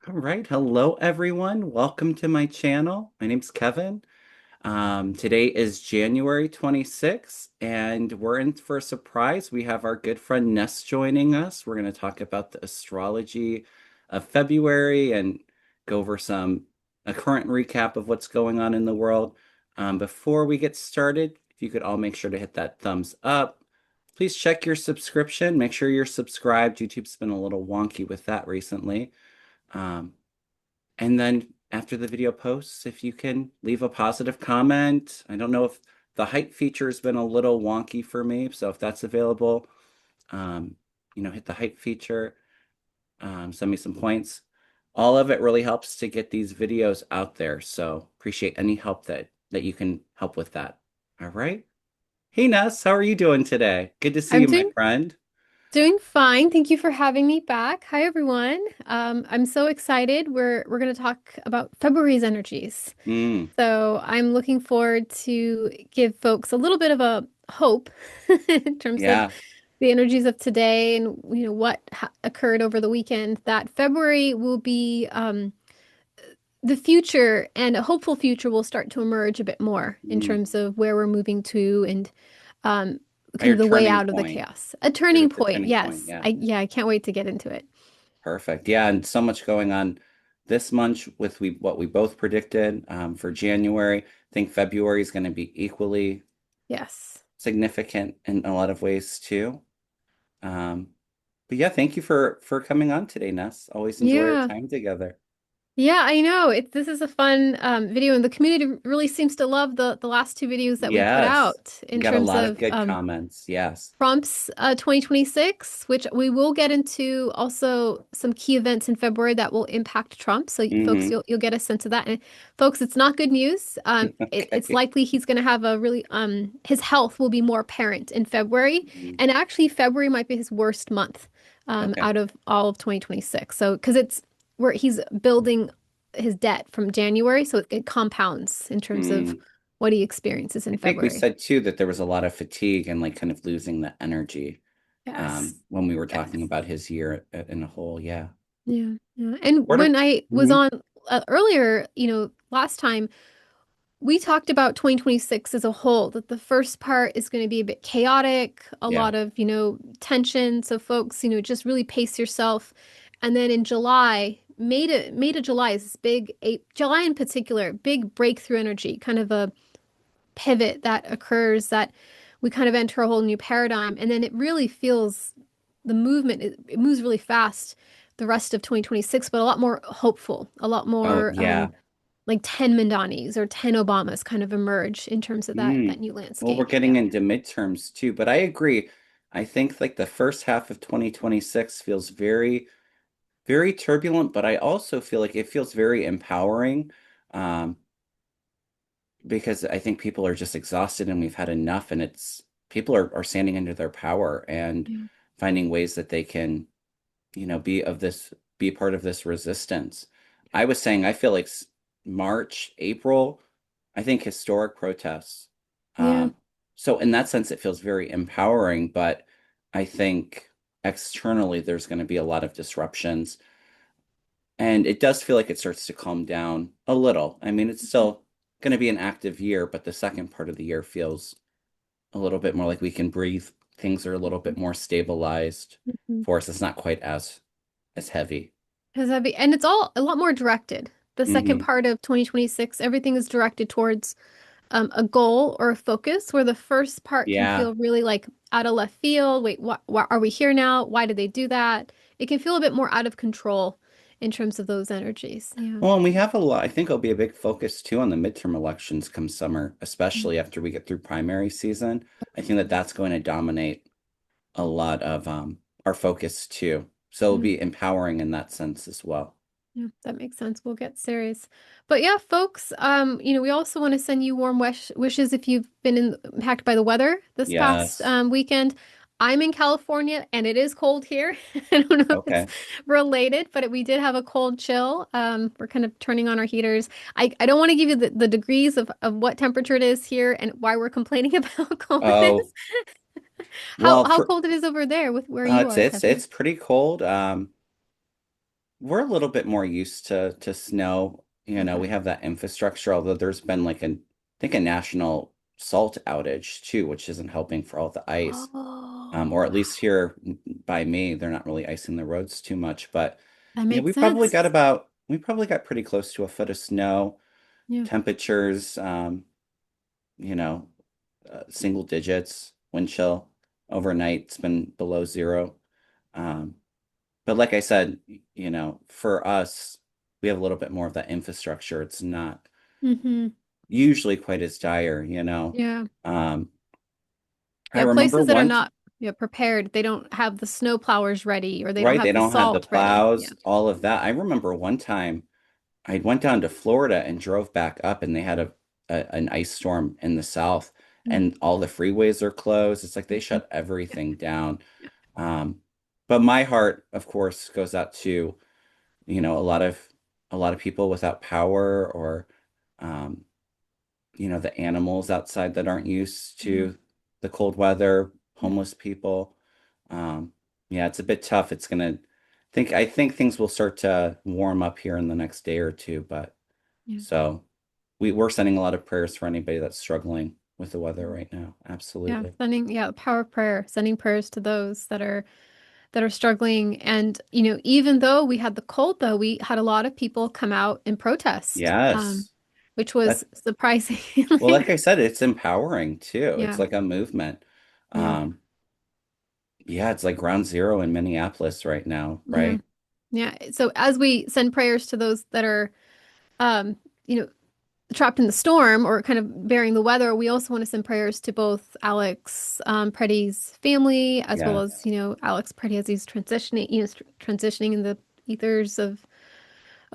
All right. Hello, everyone. Welcome to my channel. My name's Kevin. Today is January 26th, and we're in for a surprise. We have our good friend Ness joining us. We're going to talk about the astrology of February and go over a current recap of what's going on in the world. Before we get started, if you could all make sure to hit that thumbs up. Please check your subscription. Make sure you're subscribed. YouTube's been a little wonky with that recently. Um, and then after the video posts, if you can leave a positive comment. I don't know if the height feature has been a little wonky for me, so if that's available, um, hit the height feature, send me some points. All of it really helps to get these videos out there, so appreciate any help that you can help with that. All right. Hey, Ness, how are you doing today? Good to see I'm you, my doing friend. doing fine. Thank you for having me back. Hi everyone. I'm so excited. We're going to talk about February's energies. Mm, So I'm looking forward to give folks a little bit of a hope in terms of yeah. the energies of today and what ha occurred over the weekend. That February will be the future, and a hopeful future will start to emerge a bit more in Mm. terms of where we're moving to and um, kind Your of the way turning out of the point. chaos. A You're turning at the point, turning point, yes. yeah. I can't wait to get into it. Perfect. Yeah, and so much going on this month with what we both predicted for January. I think February is going to be equally Yes. significant in a lot of ways too. Um, but yeah, thank you for coming on today, Ness. Always enjoy our Yeah. time together. Yeah, I know. This is a fun video, and the community really seems to love the last two videos that we put Yes, out in got a terms lot of of good comments. Yes. Trump's 2026, which we will get into also some key events in February that will impact Trump. So, folks, Hmm. you'll get a sense of that. And folks, it's not good news. It's Okay. likely he's going to have a really his health will be more apparent in February, Mhm. and actually February might be his worst month Okay. out of all of 2026. So, because it's where he's building his debt from January, so it compounds in terms of Mm. what he experiences I in think we February. said too that there was a lot of fatigue and like kind of losing the energy Yes. when we were talking Yes. about his year in a whole. Yeah. Yeah, yeah. And What when are I was mhm. on earlier, last time we talked about 2026 as a whole, that the first part is going to be a bit chaotic, a Yeah. lot of, tension. So folks, just really pace yourself. And then in July, May to July is this July in particular, big breakthrough energy, kind of a pivot that occurs that we kind of enter a whole new paradigm. And then it really feels the movement, it moves really fast the rest of 2026, but a lot more hopeful, a lot Oh, more yeah. like 10 Mandanis or 10 Obamas kind of emerge in terms of that Mm. new Well, we're landscape. getting Yeah. into midterms too, but I agree. I think like the first half of 2026 feels very, very turbulent, but I also feel like it feels very empowering um, because I think people are just exhausted and we've had enough, and it's people are standing into their power and Yeah. finding ways that they can, be part of this resistance. I was saying I feel like March, April, I think historic protests. Yeah. Um, so in that sense, it feels very empowering, but I think externally there's going to be a lot of disruptions. And it does feel like it starts to calm down a little. I mean, it's still going to be an active year, but the second part of the year feels a little bit more like we can breathe. Things are a little bit more stabilized Mhm. for us. It's not quite as heavy. And it's all a lot more directed. The second Hmm. part of 2026, everything is directed towards a goal or a focus, where the first part can Yeah. feel really like out of left field. Wait, what are we here now? Why did they do that? It can feel a bit more out of control in terms of those energies. Yeah. Well, and we have a lot. I think it'll be a big focus too on the midterm elections come summer, Yeah. especially after we get through primary season. I think that that's going to dominate a lot of our focus too. So it'll Yeah. be empowering in that sense as well. Yeah, that makes sense. We'll get serious. But yeah, folks, we also want to send you warm wishes if you've been impacted by the weather this past Yes. weekend. I'm in California and it is cold here. I don't know if it's Okay. related, but we did have a cold chill. We're kind of turning on our heaters. I don't want to give you the degrees of what temperature it is here and why we're complaining about how cold it Oh, is. How well, how for cold it is over there with where you are, it's Kevin? pretty cold. we're a little bit more used to snow. You know, Okay. we have that infrastructure, although there's been like I think a national salt outage too, which isn't helping for all the ice. Oh, Or at least here by me, they're not really icing the roads too much. But that yeah, makes sense. we probably got pretty close to a foot of snow. Yeah. Temperatures, you know, single digits, wind chill overnight. It's been below zero. Um, but like I said, you know, for us, we have a little bit more of that infrastructure. It's not Hmm. usually quite as dire, you know. Yeah. Um, I Yeah. remember Places that are once, not, yeah, prepared, they don't have the snow plowers ready or they don't right? have They the don't have the salt ready. Yeah. plows, all of that. I remember one time I went down to Florida and drove back up, and they had an ice storm in the south, Mm. and all the freeways are closed. It's like they Mhm. shut everything down. Um, but my heart, of course, goes out to, you know, a lot of people without power or um, you know, the animals outside that aren't used Yeah. to the cold weather, Yeah. homeless people. Um, yeah, it's a bit tough. I think things will start to warm up here in the next day or two, but Yeah. so we're sending a lot of prayers for anybody that's struggling with the weather right now. Yeah, Absolutely. yeah, the power of prayer, sending prayers to those that are struggling. And, you know, even though we had the cold though, we had a lot of people come out and protest, Yes. which was That well, like surprisingly. I said, it's empowering too. It's Yeah, like a movement. yeah, Um, yeah, it's like ground zero in Minneapolis right now, yeah, right? yeah. So as we send prayers to those that are, um, you know, trapped in the storm or kind of bearing the weather, we also want to send prayers to both Alex Preddy's family as well Yeah, as, you know, Alex Preddy as he's transitioning, transitioning in the ethers of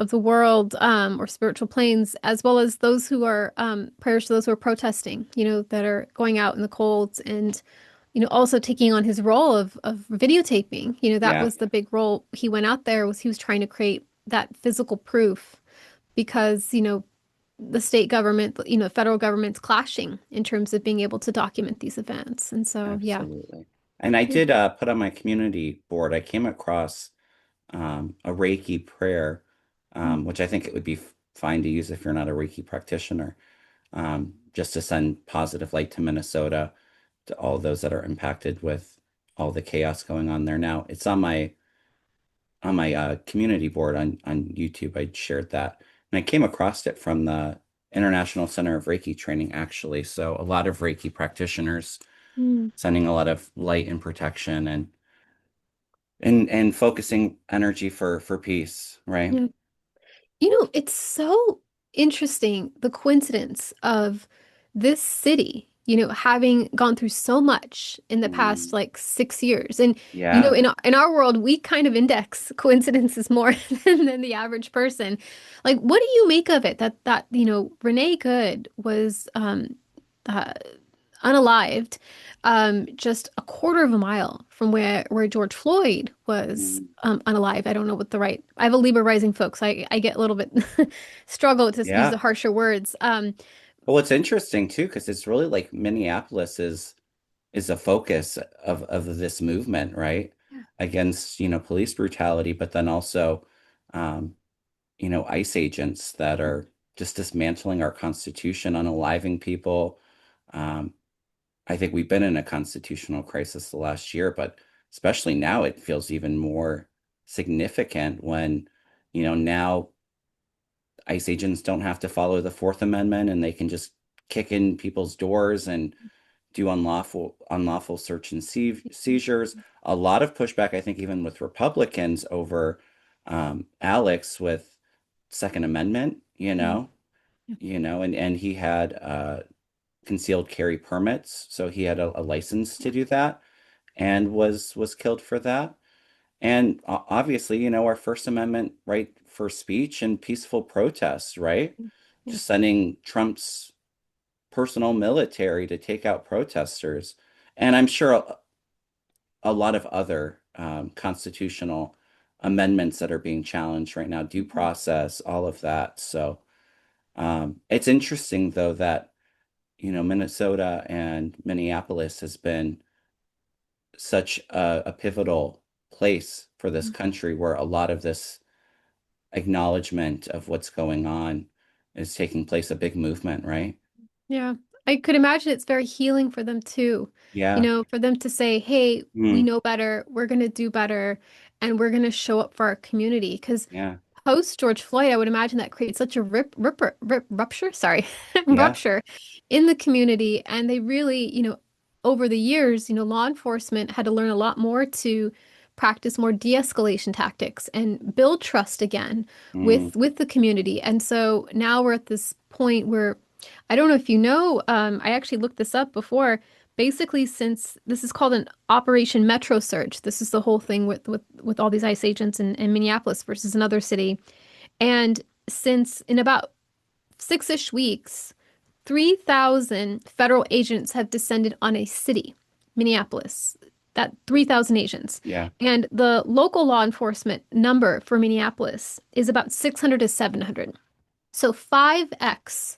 the world, or spiritual planes, as well as those who are prayers to those who are protesting, you know, that are going out in the cold and, you know, also taking on his role of videotaping. You know, that yeah, was the big role he went out there was he was trying to create that physical proof because, you know, the state government, you know, federal government's clashing in terms of being able to document these events. And so, yeah. absolutely. And I Yeah. did put on my community board, I came across a Reiki prayer, Mm. which I think it would be fine to use if you're not a Reiki practitioner, just to send positive light to Minnesota, to all those that are impacted with all the chaos going on there now. It's on my community board on YouTube. I shared that, and I came across it from the International Center of Reiki Training, actually. So a lot of Reiki practitioners Mm. sending a lot of light and protection and focusing energy for peace, right? Yeah. You know, it's so interesting, the coincidence of this city, you know, having gone through so much in the past Mm, like 6 years. And, you know, yeah. in our world, we kind of index coincidences more than the average person. Like, what do you make of it that, you know, Renee Good was uh, unalived, just a quarter of a mile from where George Floyd was Mm, unalive. I don't know what the right. I have a Libra rising, folks. I get a little bit struggle to use the yeah. harsher words. Well, it's interesting too, because it's really like Minneapolis is a focus of this movement, right? Yeah. Against, you know, police brutality, but then also, um, you know, ICE agents that are just dismantling our Constitution, unaliving people. Um, I think we've been in a constitutional crisis the last year, but especially now it feels even more significant when, you know, now ICE agents don't have to follow the Fourth Amendment and they can just kick in people's doors and do unlawful search and seizures. A lot of pushback, I think, even with Republicans over Alex with Second Amendment, Yeah. Yeah. and he had concealed carry permits, so he had a license to do that, and was killed for that. And obviously, you know, our First Amendment right for speech and peaceful protests, right? Yeah. Just sending Trump's personal military to take out protesters. And I'm sure a lot of other constitutional amendments that are being challenged right now, due Mhm. process, all of that. So it's interesting, though, that, you know, Minnesota and Minneapolis has been such a pivotal place for this country where a lot of this acknowledgement of what's going on is taking place, a big movement, right? Yeah. I could imagine it's very healing for them too. Yeah. For them to say, hey, we Mm, know better, we're going to do better, and we're going to show up for our community. Because yeah. post George Floyd, I would imagine that creates such a rupture, sorry, Yeah. rupture in the community. And they really, over the years, law enforcement had to learn a lot more to practice more de-escalation tactics and build trust again Mm, with the community. And so now we're at this point where I don't know if you know, I actually looked this up before. Basically, since this is called an Operation Metro Surge, this is the whole thing with all these ICE agents in Minneapolis versus another city. And since in about 6-ish weeks, 3,000 federal agents have descended on a city, Minneapolis. That 3,000 agents. yeah. And the local law enforcement number for Minneapolis is about 600 to 700. So 5x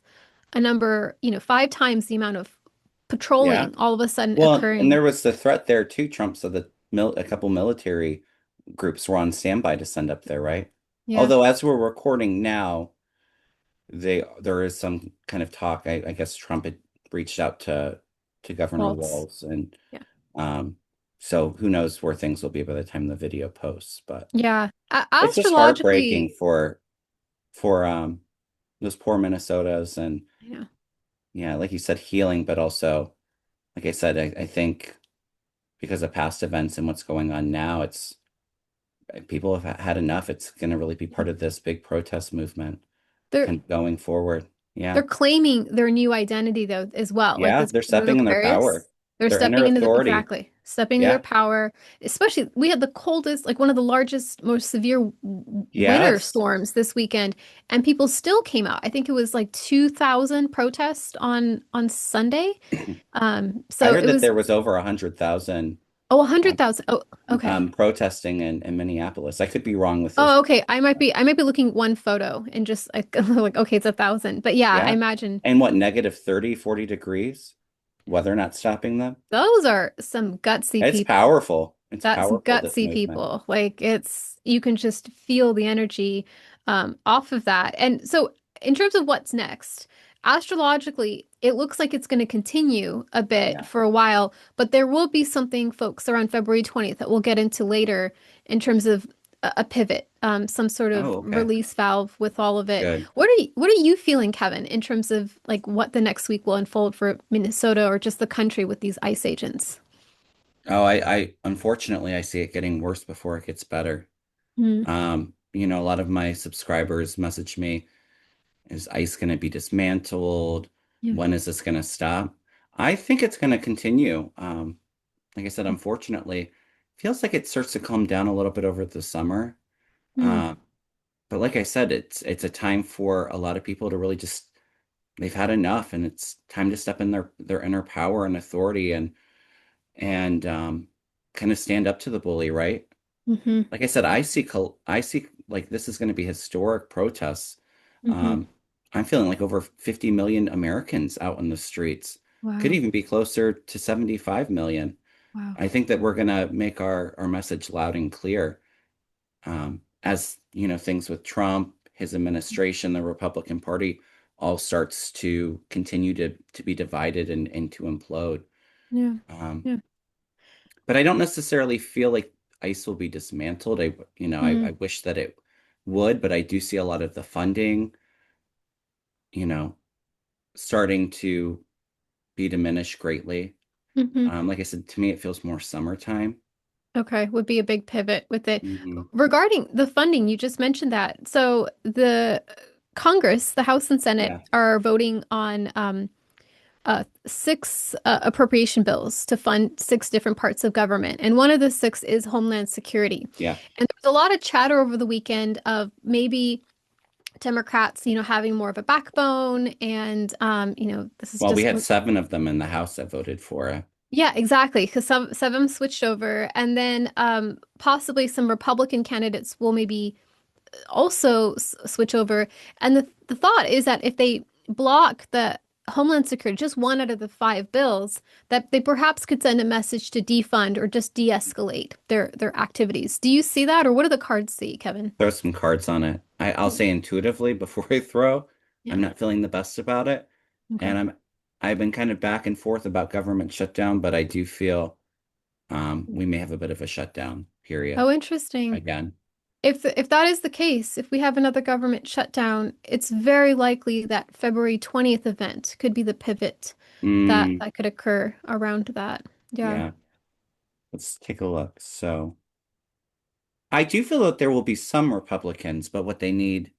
a number, 5 times the amount of Yeah. patrolling all of a sudden Well, and occurring. there was the threat there too, Trump. So a couple military groups were on standby to send up there, right? Yeah, Although as we're recording now, there is some kind of talk. I guess Trump had reached out to Governor Waltz. Walz, and Yeah. um, so who knows where things will be by the time the video posts. But Yeah. it's just Astrologically, heartbreaking for those poor Minnesotas, and yeah. yeah, like you said, healing, but also, like I said, I think because of past events and what's going on now, it's people have had enough. It's going to really be Yeah. part of this big protest movement They're kind of going forward. they're Yeah. claiming their new identity though as well. Like Yeah, this they're president of stepping in their power, Aquarius, they're their inner stepping into authority. exactly, stepping into their Yeah. power. Especially we had the coldest, like one of the largest, most severe winter Yes. storms this weekend, and people still came out. I think it was like 2,000 protests on Sunday. I So heard it that was there was over 100,000 Oh, um, 100,000. Oh, okay. protesting in Minneapolis. I could be wrong with this. Oh, okay. I might be looking at one photo and just like, okay, it's 1,000. But yeah, I Yeah. imagine And what, negative 30, 40 degrees? Weather not stopping them? those are some gutsy It's people. powerful. It's That's powerful, this gutsy movement. people. Like you can just feel the energy off of that. And so, in terms of what's next, astrologically, it looks like it's going to continue a bit Yeah. for a while, but there will be something, folks, around February 20th that we'll get into later in terms of a pivot, some sort of Oh, okay. release valve with all of it. Good. What are you feeling, Kevin, in terms of like what the next week will unfold for Minnesota or just the country with these ICE agents? Oh, I unfortunately I see it getting worse before it gets better. Mm, A lot of my subscribers message me, is ICE going to be dismantled? yeah. When is this going to stop? I think it's going to continue. Like I said, unfortunately, feels like it starts to calm down a little bit over the summer. Mm, Uh, but like I said, it's a time for a lot of people to really just they've had enough, and it's time to step in their inner power and authority, and kind of stand up to the bully, right? mm-hmm, Like I said, I see like this is going to be historic protests. mm-hmm. Um, I'm feeling like over 50 million Americans out in the streets. Could Wow. even be closer to 75 million. Wow. I think that we're going to make our message loud and clear. As things with Trump, his administration, the Republican Party all starts to continue to be divided and to implode. Yeah. Um, Yeah. but I don't necessarily feel like ICE will be dismantled. I Mm, wish that it would, but I do see a lot of the funding, you know, starting to be diminished greatly. mm-hmm. Like I said, to me, it feels more summertime. Okay. Would be a big pivot with it. Hmm. Regarding the funding, you just mentioned that. So the Congress, the House and Senate Yeah, are voting on six appropriation bills to fund six different parts of government. And one of the six is Homeland Security. yeah. And there was a lot of chatter over the weekend of maybe Democrats, having more of a backbone. And, this is Well, we just had seven of them in the House that voted for it. Yeah, exactly. Because some of them switched over, and then possibly some Republican candidates will maybe also switch over. And the thought is that if they block the Homeland Security, just one out of the five bills, that they perhaps could send a message to defund or just de-escalate their activities. Do you see that, or what do the cards see, Kevin? Throw some cards on it. I'll Yeah. say intuitively before I throw, I'm Yeah. not feeling the best about it. Okay. And I've been kind of back and forth about government shutdown, but I do feel we may have a bit of a shutdown period Oh, interesting. again. If that is the case, if we have another government shutdown, it's very likely that February 20th event could be the pivot Mm, that could occur around that. Yeah. yeah, let's take a look. So I do feel that there will be some Republicans, but what they need,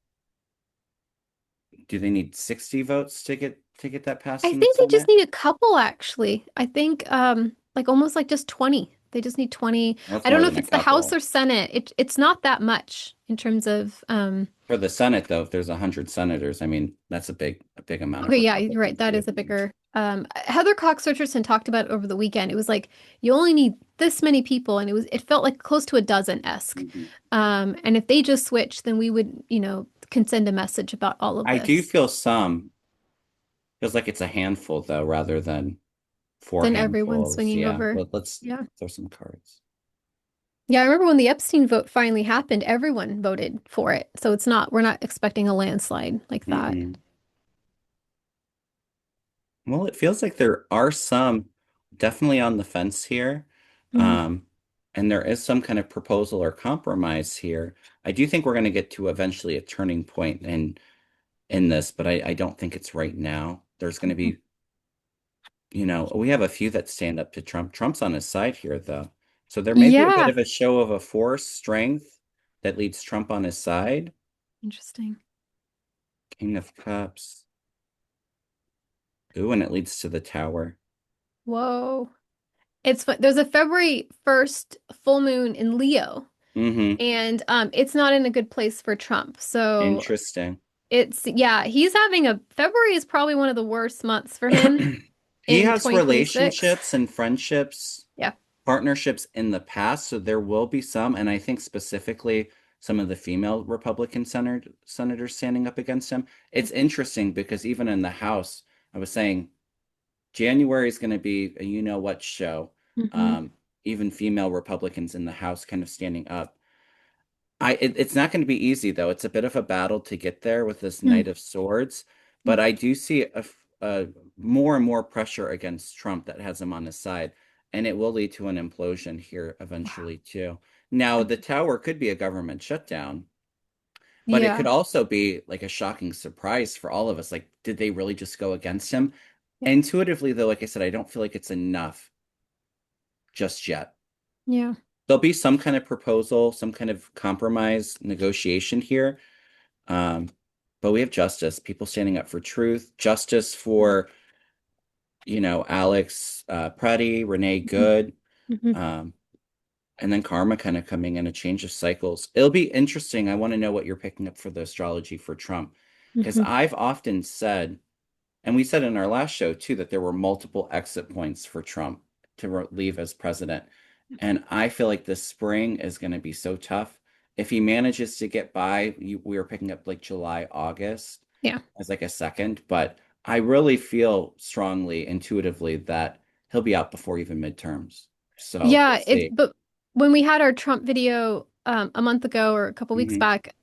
do they need 60 votes to get that passed I in the think they just Senate? need a couple actually. I think like almost like just 20. They just need 20. Well, that's I don't more know than if a it's the House couple. or Senate. It's not that much in terms of For the Senate, though, if there's 100 senators, I mean, that's a big amount of okay, yeah, you're right. Republicans That we is have a to use. bigger Heather Cox Richardson talked about it over the weekend. It was like you only need this many people and it felt like close to a dozen-esque. Mhm. And if they just switch, then we would, can send a message about all of I do this. feel some, feels like it's a handful, though, rather than four Then everyone handfuls. swinging Yeah, over. let's Yeah. throw some cards. Yeah, I remember when the Epstein vote finally happened, everyone voted for it. So we're not expecting a landslide like that. Mm-mm. Well, it feels like there are some definitely on the fence here. Mhm. Um, and there is some kind of proposal or compromise here. I do think we're going to get to eventually a turning point in this, but I don't think it's right now. There's going to Mhm. be, we have a few that stand up to Trump. Trump's on his side here, though. So there may be a bit Yeah. of a show of a force strength that leads Trump on his side. Interesting. King of Cups. Ooh, and it leads to the Tower. Whoa. It's fun. There's a February 1st full moon in Leo, Mm-hmm. and it's not in a good place for Trump. So Interesting. yeah, he's having a February is probably one of the worst months for him He in has 2026. relationships and friendships, Yeah. partnerships in the past, so there will be some, and I think specifically some of the female Republican senators standing up against him. It's interesting because even in the House, I was saying January is going to be a you know what show. Hmm. Um, even female Republicans in the House kind of standing up. It's not going to be easy though. It's a bit of a battle to get there with this Knight of Swords, but I do see a more and more pressure against Trump that has him on his side, and it will lead to an implosion here Wow. eventually too. Now, the tower could be a government shutdown, but it could Yeah. also be like a shocking surprise for all of us. Like, did they really just go against him? Yeah. Intuitively, though, like I said, I don't feel like it's enough just yet. Yeah. There'll be some kind of proposal, some kind of compromise negotiation here. Um, but we have justice, people standing up for truth, justice for, Alex Preddy, Renee Hmm. Good, Hmm. um, and then karma kind of coming in, a change of cycles. It'll be interesting. I want to know what you're picking up for the astrology for Trump, because Hmm. I've often said, and we said in our last show too, that there were multiple exit points for Trump to leave as president. And I feel like this spring is going to be so tough. If he manages to get by, we were picking up like July, August Yeah. as like a second, but I really feel strongly, intuitively, that he'll be out before even midterms. So we'll Yeah, see. but when we had our Trump video a month ago or a couple weeks Hmm. back,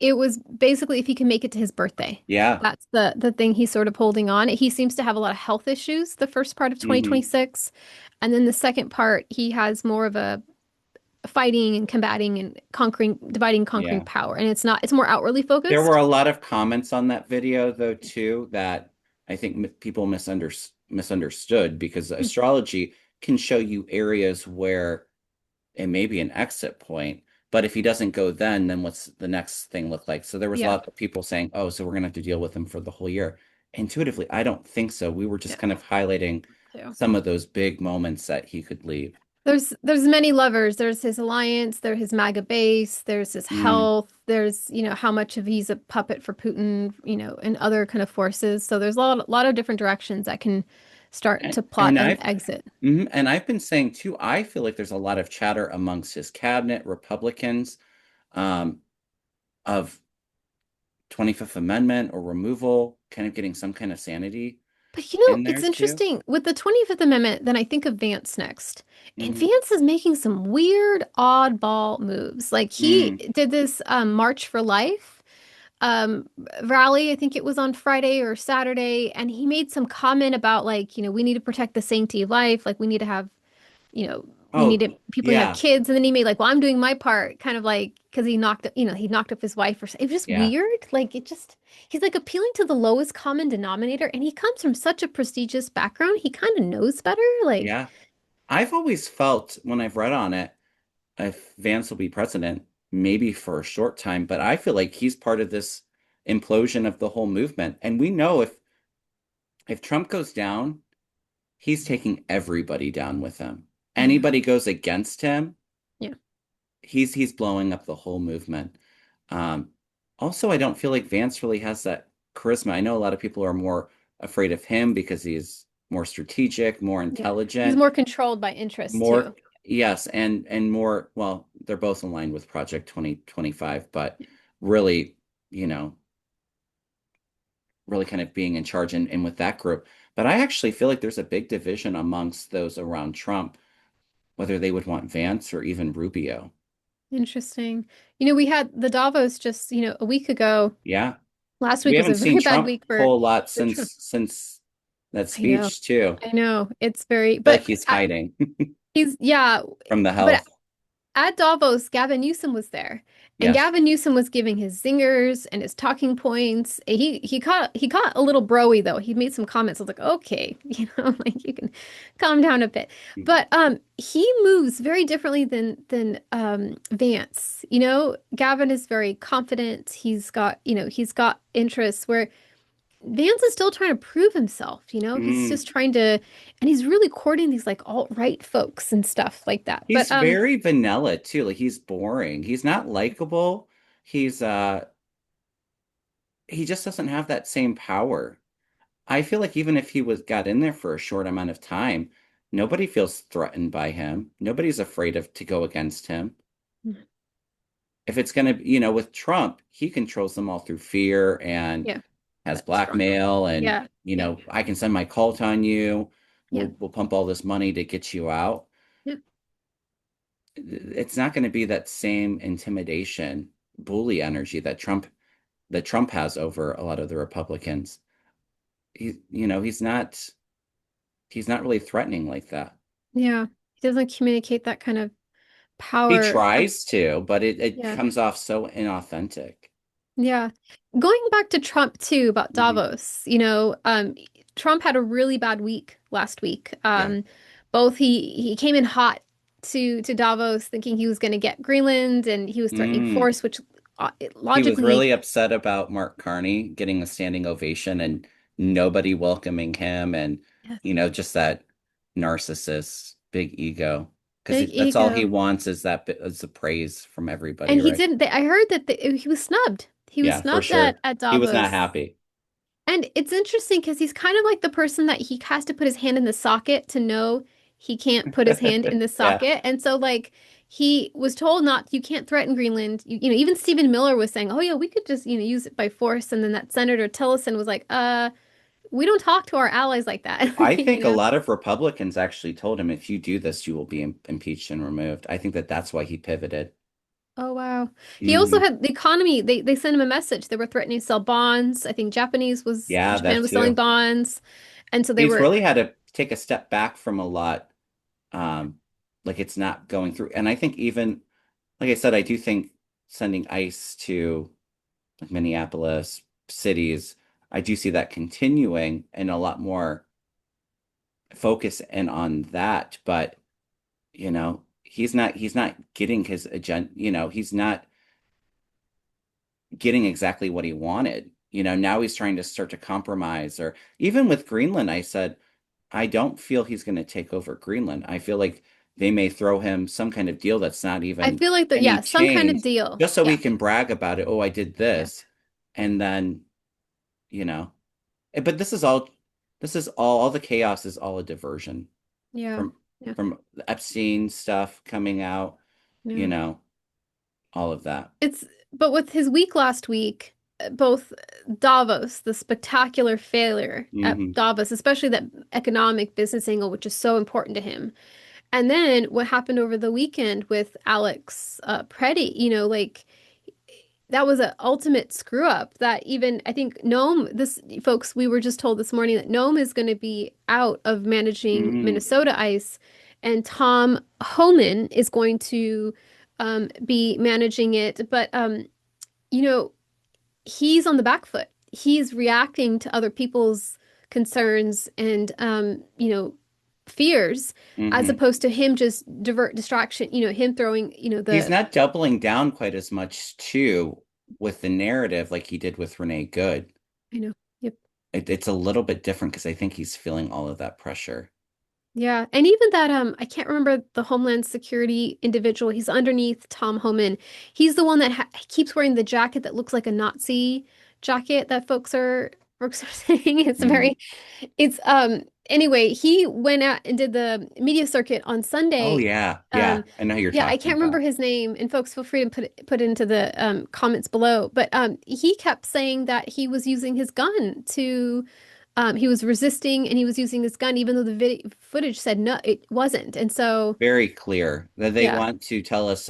it was basically if he can make it to his birthday. Yeah. That's the thing he's sort of holding on. He seems to have a lot of health issues the first part of Hmm. 2026. And then the second part, he has more of a fighting and combating and dividing, conquering Yeah. power. And it's more outwardly There were focused. a lot of comments on that video, though, too, that I think people misunderstood because astrology can show you areas where it may be an exit point, but if he doesn't go then what's the next thing look like? So there was a Yeah. lot of people saying, "Oh, so we're gonna have to deal with him for the whole year." Intuitively, I don't think so. We were just Yeah. kind of highlighting Too. some of those big moments that he could leave. There's many levers. There's his alliance, there's his MAGA base, there's his Mm. health, there's, how much of he's a puppet for Putin, and other kind of forces. So there's a lot of different directions that can start And, to plot and an I've exit. and I've been saying too, I feel like there's a lot of chatter amongst his cabinet, Republicans, um, of 25th Amendment or removal, kind of getting some kind of sanity. But in it's there too. interesting with the 25th Amendment, then I think of Vance next. And Hmm. Vance is making some weird oddball moves. Like he Mm. did this March for Life um rally, I think it was on Friday or Saturday, and he made some comment about like, we need to protect the sanctity of life, like we need to have, we need Oh, to, people to have yeah, kids, and then he made like, well, I'm doing my part, kind of like because he knocked up his wife or something. It was just yeah, weird. Like it just he's like appealing to the lowest common denominator, and he comes from such a prestigious background. He kind of knows better. Like, yeah. I've always felt when I've read on it, if Vance will be president, maybe for a short time, but I feel like he's part of this implosion of the whole movement. And we know if Trump goes down, he's taking everybody down with him. yeah, Anybody goes against him, yeah, he's blowing up the whole movement. Um, Also, I don't feel like Vance really has that charisma. I know a lot of people are more afraid of him because he's more strategic, more yeah. He's intelligent, more controlled by interest more, too. yes, and more, well, they're both aligned with Project 2025, but really, you know, really kind of being in charge and with that group. But I actually feel like there's a big division amongst those around Trump, whether they would want Vance or even Rubio. Interesting. We had the Davos just, a week ago. Yeah. Last We week was haven't a seen very bad Trump week pull a lot for Trump. since that I know. speech too. I know. It's very, I feel like but he's hiding yeah, from the but health. at Davos, Gavin Newsom was there, and Yes. Gavin Newsom was giving his zingers and his talking points. He caught a little broy though. He made some comments. I was like, okay, like you can calm down a bit. But he moves very differently than Vance. Gavin is very confident. He's got interests where Vance is still trying to prove himself. He's Mm. just trying to, and he's really courting these like alt-right folks and stuff like that. But He's very vanilla too. Like he's boring. He's not likable. He's he just doesn't have that same power. I feel like even if he was got in there for a short amount of time, nobody feels threatened by him. Nobody's afraid of to go against him. If it's going to, with Trump, he controls them all through fear and yeah, has that strong arm. blackmail and, Yeah, yeah, I can send my cult on you. yeah, We'll pump all this money to get you out. yeah, It's not going to be that same intimidation, bully energy that Trump has over a lot of the Republicans. He's not really threatening like that. yeah. He doesn't communicate that kind of He power. tries to, but it Yeah, comes off so inauthentic. yeah. Going back to Trump too about Hmm. Davos, Trump had a really bad week last week. Yeah. Both he came in hot to Davos thinking he was going to get Greenland, and he was threatening Mm. force, which He was logically, really upset about Mark Carney getting a standing ovation and nobody welcoming him and, yes, just that narcissist, big ego. Because big that's all he ego. wants is is the praise from everybody, And he right? didn't. I heard that he was snubbed. He was Yeah, for snubbed sure. at He was not Davos. happy. And it's interesting because he's kind of like the person that he has to put his hand in the socket to know he can't put his hand in the Yeah. socket. And so, like, he was told not, you can't threaten Greenland. Even Stephen Miller was saying, oh, yeah, we could just, use it by force. And then that Senator Tillerson was like, we don't talk to our allies like that. I think a lot of Republicans actually told him, if you do this, you will be impeached and removed. I think that that's why he pivoted. Oh, wow. He also Hmm. had the economy. They sent him a message. They were threatening to sell bonds. I think Yeah, Japan that was selling too. bonds. And so they He's were, really had to take a step back from a lot. Like it's not going through. And I think even, like I said, I do think sending ICE to like Minneapolis cities, I do see that continuing and a lot more focus in on that. But, he's not getting his agenda, he's not getting exactly what he wanted. Now he's trying to start to compromise, or even with Greenland, I said, I don't feel he's going to take over Greenland. I feel like they may throw him some kind of deal that's not I even feel like that, any yeah, some kind of change, deal. just so he Yeah. can brag about it. Oh, I did Yeah. this. And then, you know, but this is all the chaos is all a diversion Yeah. from Yeah. from the Epstein stuff coming out, you Yeah. know, all of that. But with his week last week, both Davos, the spectacular failure at Hmm. Davos, especially that economic business angle, which is so important to him. And then what happened over the weekend with Alex Preddy, like that was an ultimate screw up that even I think Nome, this folks, we were just told this morning that Nome is going to be out of managing Hmm. Minnesota Ice, and Tom Homan is going to be managing it. But you know, he's on the back foot. He's reacting to other people's concerns and fears, as Hmm. opposed to him just divert distraction, him throwing, He's the not doubling down quite as much too with the narrative like he did with Renee Good. I know. Yep. It's a little bit different because I think he's feeling all of that pressure. Yeah. And even that I can't remember the Homeland Security individual. He's underneath Tom Homan. He's the one that keeps wearing the jacket that looks like a Nazi jacket that folks are saying. Hmm. It's anyway, he went out and did the media circuit on Oh Sunday. yeah, Um yeah. I know who you're yeah, I talking can't remember about. his name, and folks feel free to put it into the comments below. But he kept saying that he was using his gun to he was resisting and he was using his gun even though the video footage said no, it wasn't. And so Very clear that they yeah. want to tell us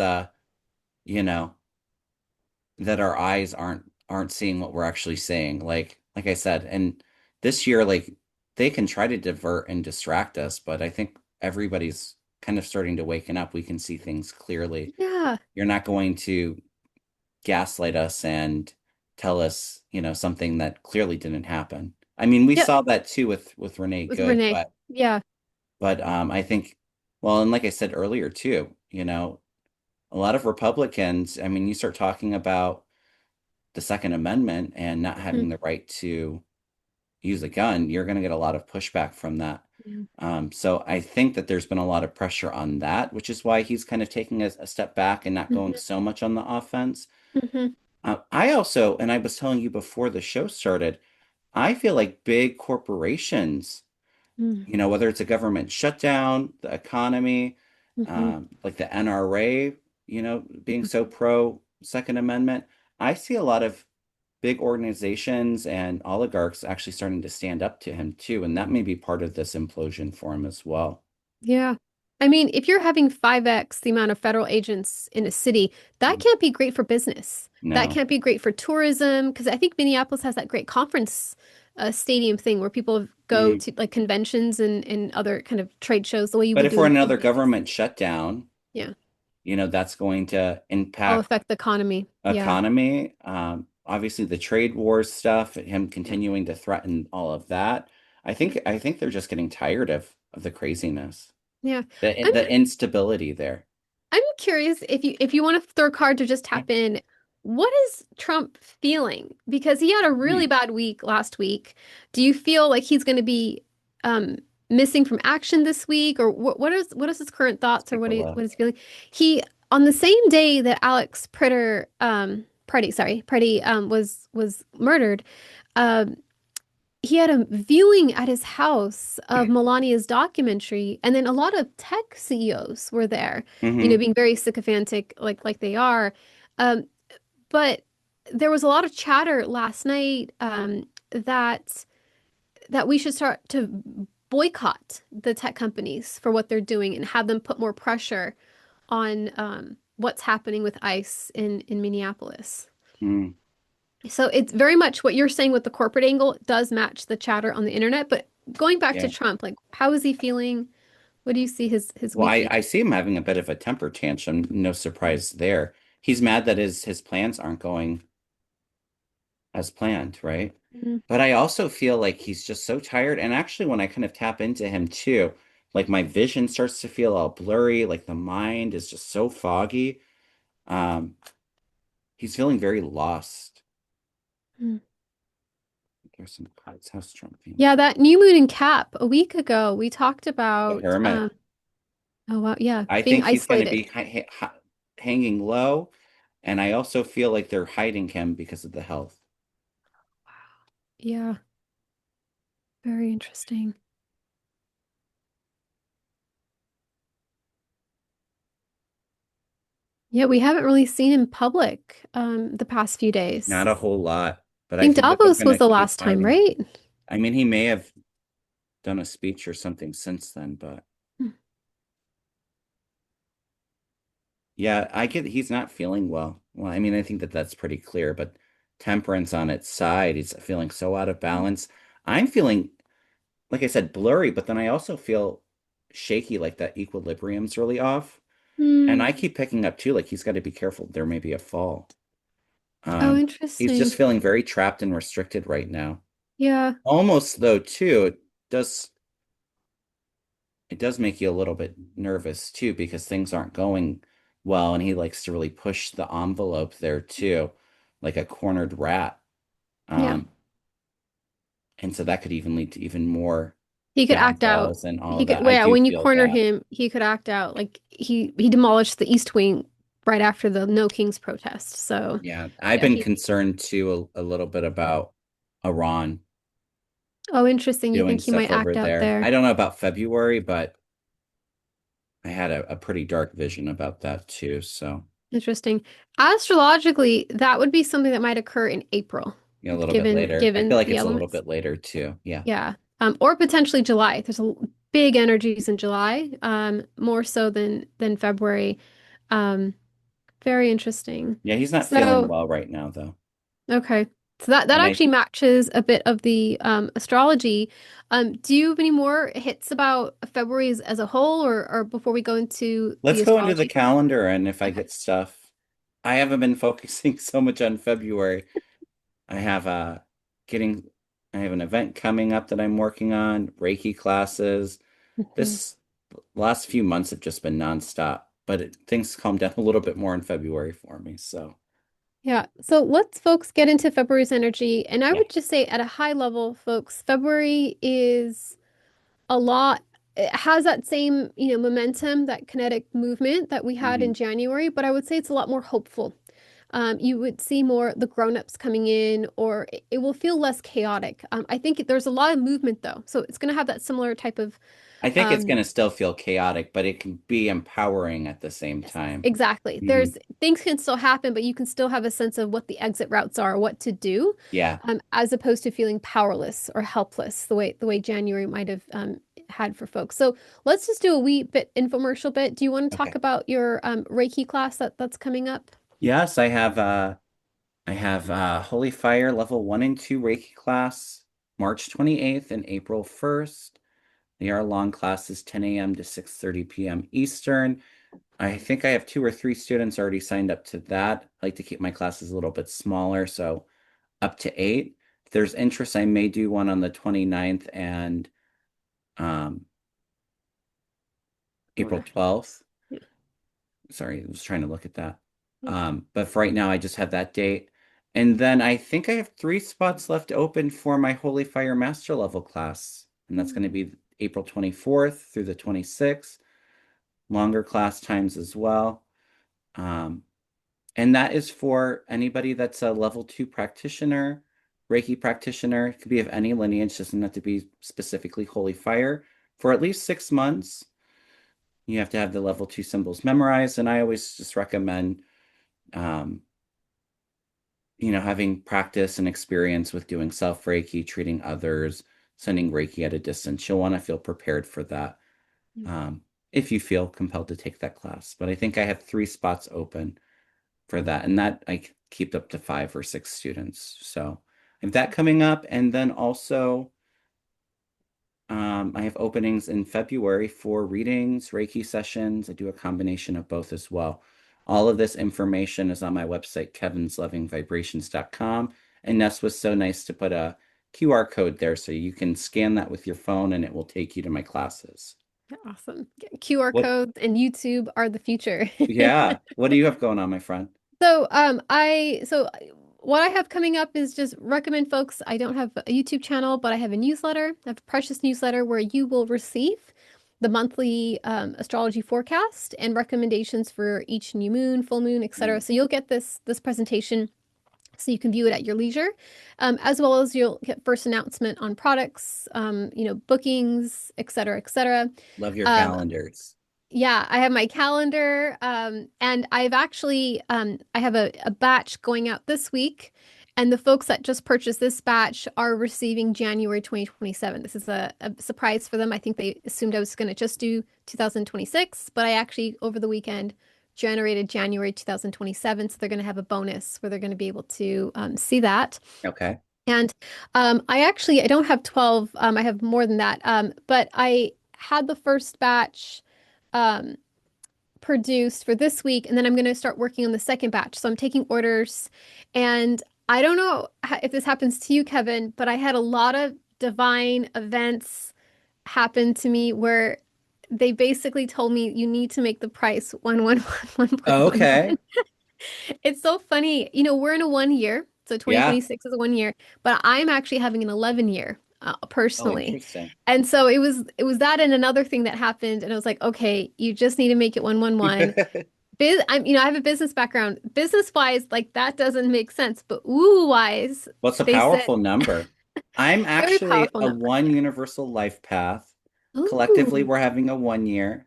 you know, that our eyes aren't seeing what we're actually saying. Like I said, and this year, like they can try to divert and distract us, but I think everybody's kind of starting to waken up. We can see things clearly. Yeah. You're not going to gaslight us and tell us, something that clearly didn't happen. I mean, we Yep. saw that too with Renee With Good, Renee. but Yeah. I think, well, and like I said earlier too, a lot of Republicans, I mean, you start talking about the Second Amendment and not Hmm. having the right to use a gun, you're going to get a lot of pushback from that. Yeah. So I think that there's been a lot of pressure on that, which is why he's kind of taking a step back and not going Hmm. so much on the offense. Hmm. I also, and I was telling you before the show started, I feel like big corporations, whether it's a government shutdown, the economy, Hmm. like the NRA, being so pro Second Amendment, I see a lot of big organizations and oligarchs actually starting to stand up to him too, and that may be part of this implosion for him as well. Yeah. I mean, if you're having 5x the amount of federal agents in a city, that Mm. can't be great for business. That No. can't be great for tourism, because I think Minneapolis has that great conference stadium thing where people go Mm. to like conventions and other kind of trade shows the way you But would if do we're in in another Vegas. government shutdown, Yeah. that's going to All impact affect the economy. Yeah. economy. Obviously, the trade wars stuff, him Yeah. continuing to threaten all of that. I think they're just getting tired of the craziness, Yeah. the I'm the instability there. I'm curious if you want to throw a card to just Yeah. tap in, what is Trump feeling? Because he had a really Hmm. bad week last week. Do you feel like he's going to be um missing from action this week, or what is his current Let's thoughts, or take a look. what is he feeling? He on the same day that Alex Preddy was murdered, um he had a viewing at his house of Melania's documentary, and then a lot of tech CEOs were there, Hmm. being very sycophantic like they are. Um, but there was a lot of chatter last night that we should start to boycott the tech companies for what they're doing and have them put more pressure on what's happening with ICE in Minneapolis. Mm. So it's very much what you're saying with the corporate angle does match the chatter on the internet. But going back to Yeah. Trump, like how is he feeling? What do you see his Well, week I, being? I see him having a bit of a temper tantrum. No surprise there. He's mad that his plans aren't going as planned, right? Mhm. But I also feel like he's just so tired. And actually, when I kind of tap into him too, like my vision starts to feel all blurry, like the mind is just so foggy. Um, he's feeling very lost. Mhm. There's some cards. How's Trump feeling? Yeah, that new moon in Cap a week ago, we talked The about Hermit. oh wow, yeah, I being think he's going to isolated. be hanging low, and I also feel like they're hiding him because of the health. Yeah, very interesting. Yeah, we haven't really seen in public the past few Not days. a whole lot, but I I think think that they're Davos was gonna the keep last time, fighting. right? I mean, he may have done a speech or something since then, but yeah, I get he's not feeling well. Well, I mean, I think that that's pretty clear, but temperance on its side, he's feeling so out of balance. I'm feeling, like I said, blurry, but then I also feel shaky, like that equilibrium's really off. And Hmm. I keep picking up too, like he's got to be careful. There may be a fall. Oh, Um, he's just interesting. feeling very trapped and restricted right now. Yeah, Almost though, too, does it does make you a little bit nervous too because things aren't going well, and he likes to really push the envelope there too, like a cornered rat. yeah. Um, and so that could even lead to even more He could act out. downfalls and all He of could, that. I well, yeah, do when you feel corner that. him, he could act out. Like he demolished the East Wing right after the No Kings protest. So, Yeah, I've yeah, been he. concerned too a little bit about Iran Oh, interesting. You doing think he stuff might over act out there. I there? don't know about February, but I had a pretty dark vision about that too. So Interesting. Astrologically, that would be something that might occur in April, yeah, a little bit given later. I feel given like the it's a little elements. bit later too. Yeah. Yeah. Or potentially July. Big energies in July, more so than February. Um, Very interesting. Yeah, he's not feeling So, well right now though. okay. So that And I actually matches a bit of the astrology. Do you have any more hits about February as a whole, or before we go into the let's go into the astrology? calendar, and if I Okay. get stuff, I haven't been focusing so much on February. I have getting I have an event coming up that I'm working on, Reiki classes. Mhm. This last few months have just been nonstop, but things calmed down a little bit more in February for me. So, Yeah. So let's folks get into February's energy. And I yeah. would just say at a high level, folks, February is a lot, it has that same, momentum, that kinetic movement that we had Hmm. in January, but I would say it's a lot more hopeful. You would see more the grown-ups coming in, or it will feel less chaotic. I think there's a lot of movement though, so it's going to have that similar type of I think it's um, going to still feel chaotic, but it can be empowering at the same yes, time. exactly. Hmm. There's things can still happen, but you can still have a sense of what the exit routes are, what to do, Yeah. as opposed to feeling powerless or helpless the way January might have had for folks. So let's just do a wee bit infomercial bit. Do you want to talk Okay. about your Reiki class that's coming up? Yes, I have Holy Fire Level 1 and 2 Reiki class March 28th and April 1st. They are long classes, 10 a.m. to 6:30 p.m. Eastern. I think I have two or three students already signed up to that. I like to keep my classes a little bit smaller, so up to eight. If there's interest, I may do one on the 29th and um, April Or 12th. yeah, Sorry, I was trying to look at that. yeah. But for right now, I just have that date. And then I think I have three spots left open for my Holy Fire Master Level class. And that's going to Mm. be April 24th through the 26th, longer class times as well. Um, and that is for anybody that's a level two practitioner, Reiki practitioner. It could be of any lineage, doesn't have to be specifically Holy Fire, for at least 6 months. You have to have the level two symbols memorized. And I always just recommend um, having practice and experience with doing self Reiki, treating others, sending Reiki at a distance. You'll want to feel prepared for that Yeah. um, if you feel compelled to take that class. But I think I have three spots open for that, and that I keep up to 5 or 6 students. So I have that coming up, and then also I have openings in February for readings, Reiki sessions. I do a combination of both as well. All of this information is on my website, kevinlovingvibrations.com. And Ness was so nice to put a QR code there so you can scan that with your phone and it will take you to my classes. Awesome. QR What, codes and YouTube are the future. yeah, what do you have going on, my friend? What I have coming up is just recommend folks. I don't have a YouTube channel, but I have a newsletter. I have a precious newsletter where you will receive the monthly astrology forecast and recommendations for each new moon, full moon, etc. Mm, So you'll get this presentation so you can view it at your leisure, as well as you'll get first announcement on products, bookings, etc., etc. love your Um, calendars. Yeah, I have my calendar, and I've actually I have a batch going out this week, and the folks that just purchased this batch are receiving January 2027. This is a surprise for them. I think they assumed I was going to just do 2026, but I actually over the weekend generated January 2027, so they're going to have a bonus where they're going to be able to see that. Okay. And I don't have 12, I have more than that. But I had the first batch um, produced for this week, and then I'm going to start working on the second batch. So I'm taking orders, and I don't know if this happens to you, Kevin, but I had a lot of divine events happen to me where they basically told me you need to make the price 111 Okay. It's so funny. We're in a 1 year, so Yeah. 2026 is a 1 year, but I'm actually having an 11 year Oh, personally. interesting. And so it was that and another thing that happened, and I was like, okay, you just need to make it 111. I have a business background. Business wise, like that doesn't make sense, but ooh wise, What's a they said powerful number? I'm very actually powerful a number. one universal life path. Collectively, Ooh, we're having a 1 year,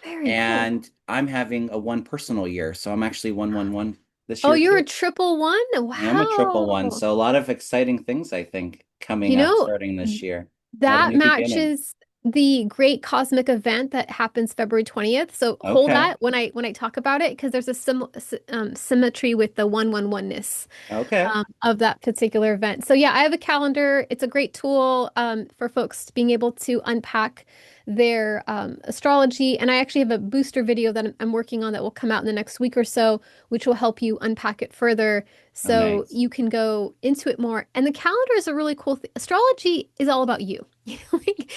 very cool. and I'm having a one personal year. So I'm actually 111 this Oh, year you're too. a triple one? I am a triple one. Wow. So a lot of exciting things, I think, You coming up know, starting this year. A lot of that new beginnings. matches the great cosmic event that happens February 20th. So hold Okay. that when I talk about it because there's a symmetry with the 111ness Okay. of that particular event. So yeah, I have a calendar. It's a great tool for folks being able to unpack their astrology. And I actually have a booster video that I'm working on that will come out in the next week or so, which will help you unpack it further Oh, so nice. you can go into it more. And the calendar is a really cool thing. Astrology is all about you. Like,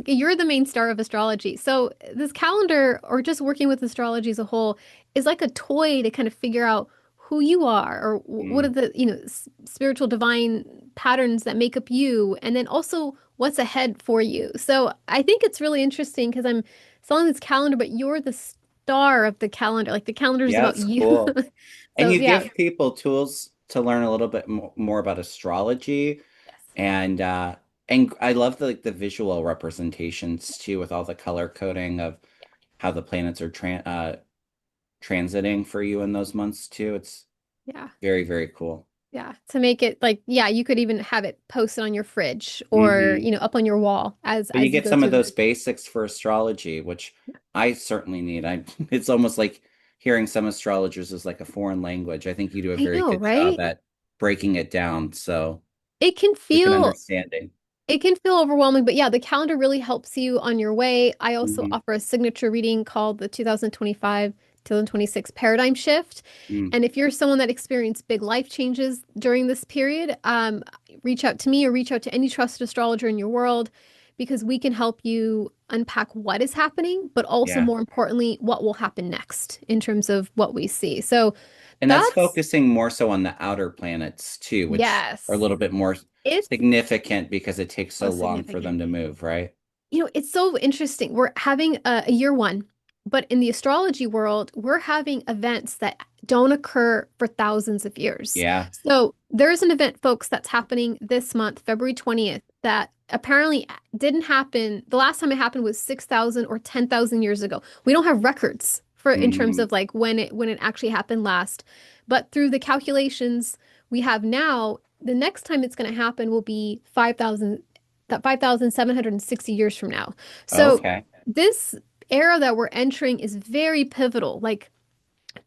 you're the main star of astrology. So this calendar or just working with astrology as a whole is like a toy to kind of figure out who you are or what are Mm. the spiritual divine patterns that make up you and then also what's ahead for you. So I think it's really interesting because I'm selling this calendar but you're the star of the calendar, like the calendar is Yeah, about that's you. cool. And So you yeah. give people tools to learn a little bit more about astrology. Yes. And I love the visual representations too, with all the color coding of how the planets are transiting for you in those months too. It's Yeah. very, very cool. Yeah, to make it like, yeah, you could even have it posted on your fridge or, Hmm. up on your wall as But you you get go some of through those this. basics for astrology, which I certainly need. It's almost like hearing some astrologers is like a foreign language. I think you do a I very know, good job right? at breaking it down so It can we can feel understanding. It can feel overwhelming, but yeah, the calendar really helps you on your way. I also Hmm. offer a signature reading called the 2025 2026 Paradigm Shift. Mm. And if you're someone that experienced big life changes during this period, reach out to me or reach out to any trusted astrologer in your world because we can help you unpack what is happening, but also Yeah. more importantly, what will happen next in terms of what we see. So And that's that's, focusing more so on the outer planets too, which are a yes, little bit more it's significant because it takes so so long for significant. them to move, right? It's so interesting. We're having a year one, but in the astrology world, we're having events that don't occur for thousands of years. Yeah. So there's an event, folks, that's happening this month, February 20th, that apparently didn't happen. The last time it happened was 6,000 or 10,000 years ago. We don't have records for in terms Hmm. of like when it actually happened last. But through the calculations we have now, the next time it's going to happen will be 5,760 years from now. So Okay. this era that we're entering is very pivotal, like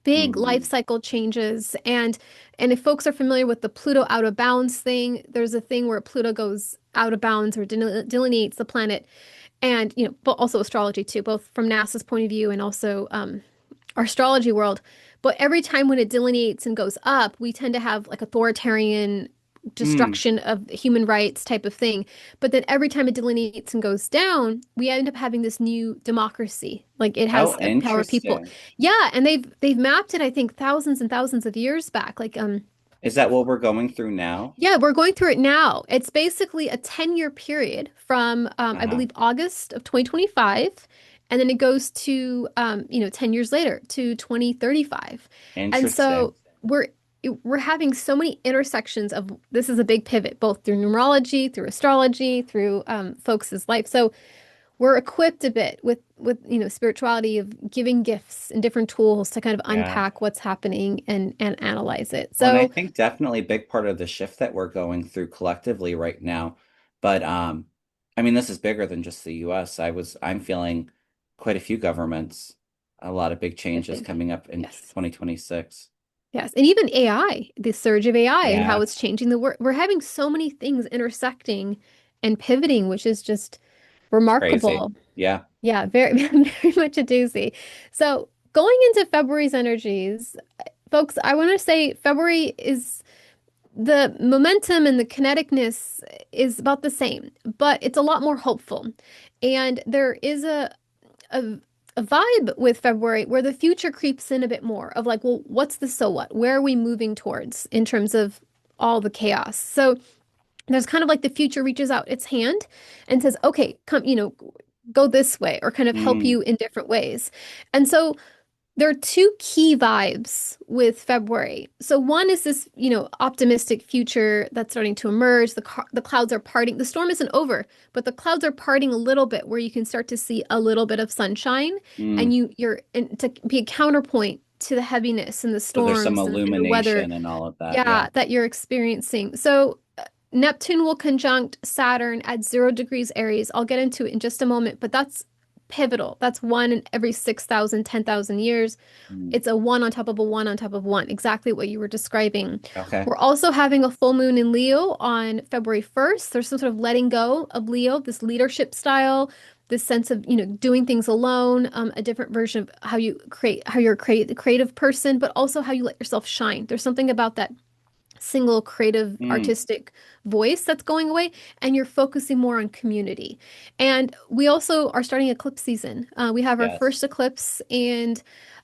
big life Hmm. cycle changes. And if folks are familiar with the Pluto out of bounds thing, there's a thing where Pluto goes out of bounds or delineates the planet. And, but also astrology too, both from NASA's point of view and also our astrology world. But every time when it delineates and goes up, we tend to have like authoritarian Mm. destruction of human rights type of thing. But then every time it delineates and goes down, we end up having this new democracy. Like it Oh, has a power of people. interesting. Yeah, and they've mapped it, I think, thousands and thousands of years back. Like Is that what we're going through now? yeah, we're going through it now. It's basically a 10-year period from, I Uh-huh. believe, August of 2025. And then it goes to, 10 years later to 2035. And Interesting. so we're having so many intersections of this is a big pivot, both through numerology, through astrology, through folks' life. So we're equipped a bit with spirituality of giving gifts and different tools to kind of Yeah. unpack what's happening and analyze it. Well, and I So think definitely a big part of the shift that we're going through collectively right now. But I mean, this is bigger than just the US. I'm feeling quite a few governments, a lot of big changes shifting. coming up in Yes. 2026. Yes. And even AI, the surge of AI and how Yeah, it's changing the work. We're having so many things intersecting and pivoting, which is just it's crazy. remarkable. Yeah. Yeah, very, very much a doozy. So going into February's energies, folks, I want to say February is the momentum and the kineticness is about the same, but it's a lot more hopeful. And there is a, a vibe with February where the future creeps in a bit more of like, well, what's the so what? Where are we moving towards in terms of all the chaos? So there's kind of like the future reaches out its hand and says, okay, come, go this way or kind of help Mm, you in different ways. And so there are two key vibes with February. So one is this, optimistic future that's starting to emerge. The clouds are parting. The storm isn't over, but the clouds are parting a little bit where you can start to see a little bit of sunshine and mm. and to be a counterpoint to the heaviness and the So there's some storms and the weather, illumination and all of that. Yeah. yeah, that you're experiencing. So Neptune will conjunct Saturn at 0 degrees Aries. I'll get into it in just a moment, but that's pivotal. That's one in every 6,000, 10,000 years. Mm. It's a one on top of a one on top of one, exactly what you were describing. Okay. We're also having a full moon in Leo on February 1st. There's some sort of letting go of Leo, this leadership style, this sense of, doing things alone, a different version of how you're a creative person, but also how you let yourself shine. There's something about that single creative Mm. artistic voice that's going away and you're focusing more on community. And we also are starting eclipse season. We have our Yes. first eclipse in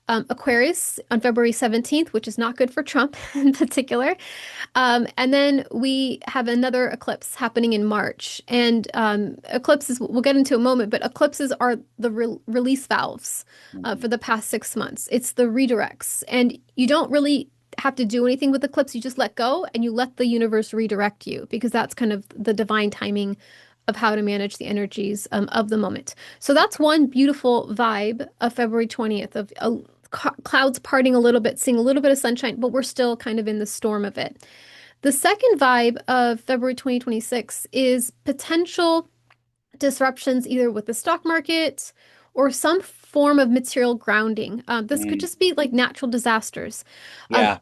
Aquarius on February 17th, which is not good for Trump in particular. And then we have another eclipse happening in March. And eclipses, we'll get into a moment, but eclipses are the release valves Mhm. for the past 6 months. It's the redirects. And you don't really have to do anything with eclipse. You just let go and you let the universe redirect you because that's kind of the divine timing of how to manage the energies of the moment. So that's one beautiful vibe of February 20th of clouds parting a little bit, seeing a little bit of sunshine, but we're still kind of in the storm of it. The second vibe of February 2026 is potential disruptions either with the stock market or some form of material grounding. This could Mm. just be like natural disasters. Um, Yeah.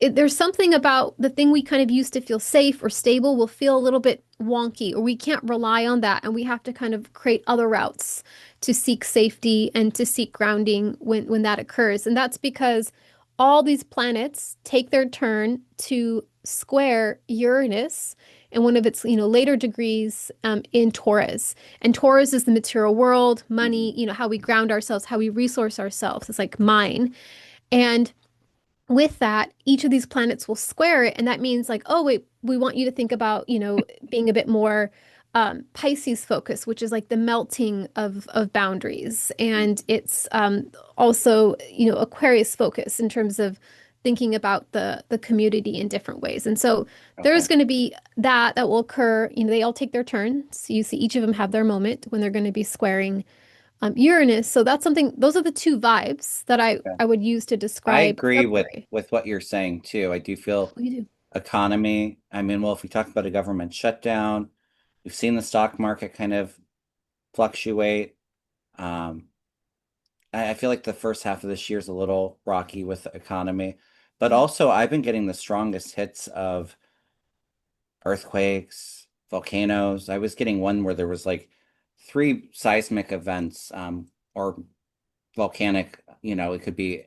there's something about the thing we kind of used to feel safe or stable will feel a little bit wonky, or we can't rely on that, and we have to kind of create other routes to seek safety and to seek grounding when that occurs. And that's because all these planets take their turn to square Uranus in one of its, later degrees in Taurus. And Taurus is the material world, money, Mm. how we ground ourselves, how we resource ourselves. It's like mine. And with that, each of these planets will square it. And that means like, oh, wait, we want you to think about, being a bit more Pisces focused, which is like the melting of boundaries. And it's also, Aquarius focus in terms of thinking about the community in different ways. And so Okay. there's going to be that will occur. They all take their turn. So you see each of them have their moment when they're going to be squaring Uranus. So that's something, those are the two vibes that Okay. I would use to I describe agree February. with what you're saying too. I do feel We do. economy. I mean, well, if we talk about a government shutdown, we've seen the stock market kind of fluctuate. Um, I feel like the first half of this year is a little rocky with the economy, but Yeah. also I've been getting the strongest hits of earthquakes, volcanoes. I was getting one where there was like three seismic events, or volcanic, it could be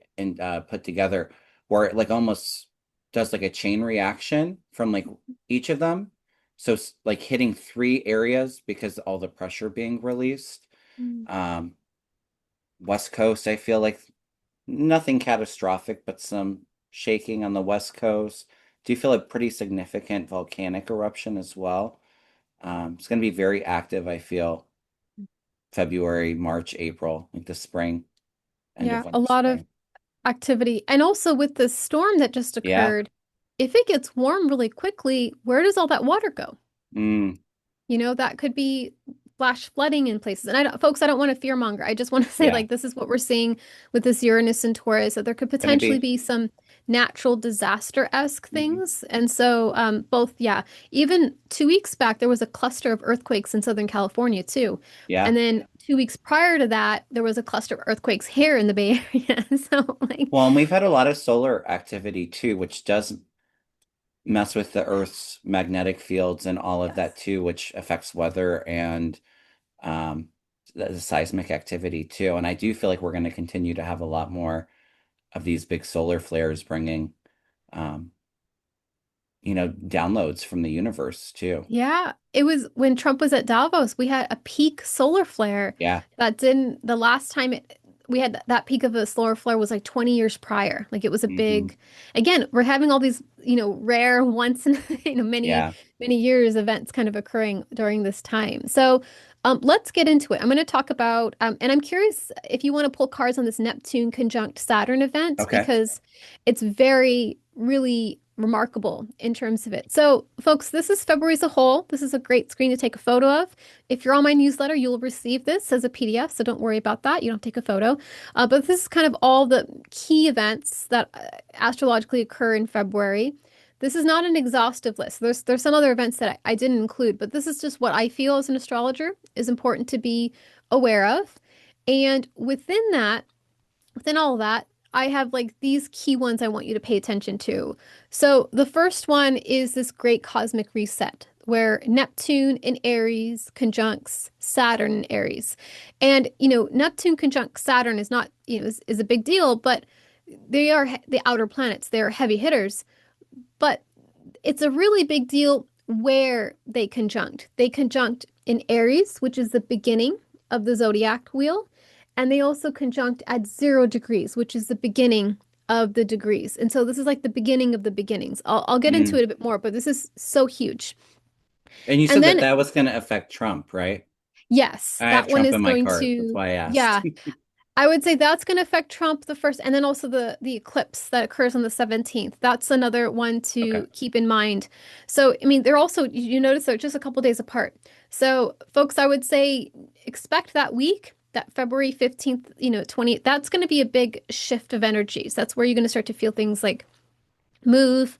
put together where it like almost does like a chain reaction from like each of them. So like hitting three areas because all the pressure being released. Mm. Um, West Coast, I feel like nothing catastrophic, but some shaking on the West Coast. Do you feel a pretty significant volcanic eruption as well? It's going to be very active, I feel, February, March, April, like the spring, end of Yeah, a winter, lot of spring. activity. And also with the storm that just Yeah. occurred, if it gets warm really quickly, where does all that water go? Mm, That could be flash flooding in places. And folks, I don't want to fearmonger. I just want to say, Yeah. like, this is what we're seeing with this Uranus and Taurus, that there could Gonna potentially be. be some natural disaster-esque Mhm. things. And so, both, yeah, even 2 weeks back, there was a cluster of earthquakes in Southern California, too. Yeah. And then 2 weeks prior to that, there was a cluster of earthquakes here in the Bay Area. So, like, Well, and we've had a lot of solar activity too, which does mess with the Earth's magnetic fields and all of that yes. too, which affects weather and um, the seismic activity too. And I do feel like we're going to continue to have a lot more of these big solar flares bringing, um, downloads from the universe too. Yeah, it was when Trump was at Davos, we had a peak solar flare Yeah. that didn't, the last time we had that peak of a solar flare was like 20 years prior. Like it was a Hmm. big, again, we're having all these, rare once in, many, Yeah. many years events kind of occurring during this time. So, let's get into it. I'm going to talk about, and I'm curious if you want to pull cards on this Neptune conjunct Saturn event Okay. because it's very, really remarkable in terms of it. So, folks, this is February as a whole. This is a great screen to take a photo of. If you're on my newsletter, you'll receive this as a PDF, so don't worry about that. You don't have to take a photo. But this is kind of all the key events that astrologically occur in February. This is not an exhaustive list. There's some other events that I didn't include, but this is just what I feel as an astrologer is important to be aware of. And within all of that, I have like these key ones I want you to pay attention to. So the first one is this great cosmic reset where Neptune in Aries conjuncts Saturn in Aries. And, Neptune conjunct Saturn is not, is a big deal, but they are the outer planets. They're heavy hitters, but it's a really big deal where they conjunct. They conjunct in Aries, which is the beginning of the zodiac wheel, and they also conjunct at 0 degrees, which is the beginning of the degrees. And so this is like the beginning of the beginnings. I'll get into Mm. it a bit more, but this is so huge. And you And said that then, that was going to affect Trump, right? yes, I have that one Trump is in my going cards. That's to, why I asked. yeah, I would say that's going to affect Trump the first, and then also the eclipse that occurs on the 17th. That's another one Okay. to keep in mind. So, I mean, they're also, you notice they're just a couple days apart. So, folks, I would say expect that week, that February 15th, 20th, that's going to be a big shift of energies. That's where you're going to start to feel things like move.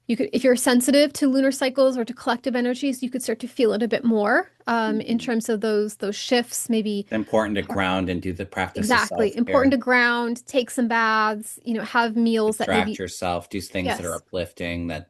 You could, if you're sensitive to lunar cycles or to collective energies, you could start to feel it a bit more in Mhm. terms of those shifts, maybe. It's important to ground and do the practice of Exactly. Important self-care. to ground, take some baths, have meals that Distract maybe, yourself, do things that are yes, uplifting that,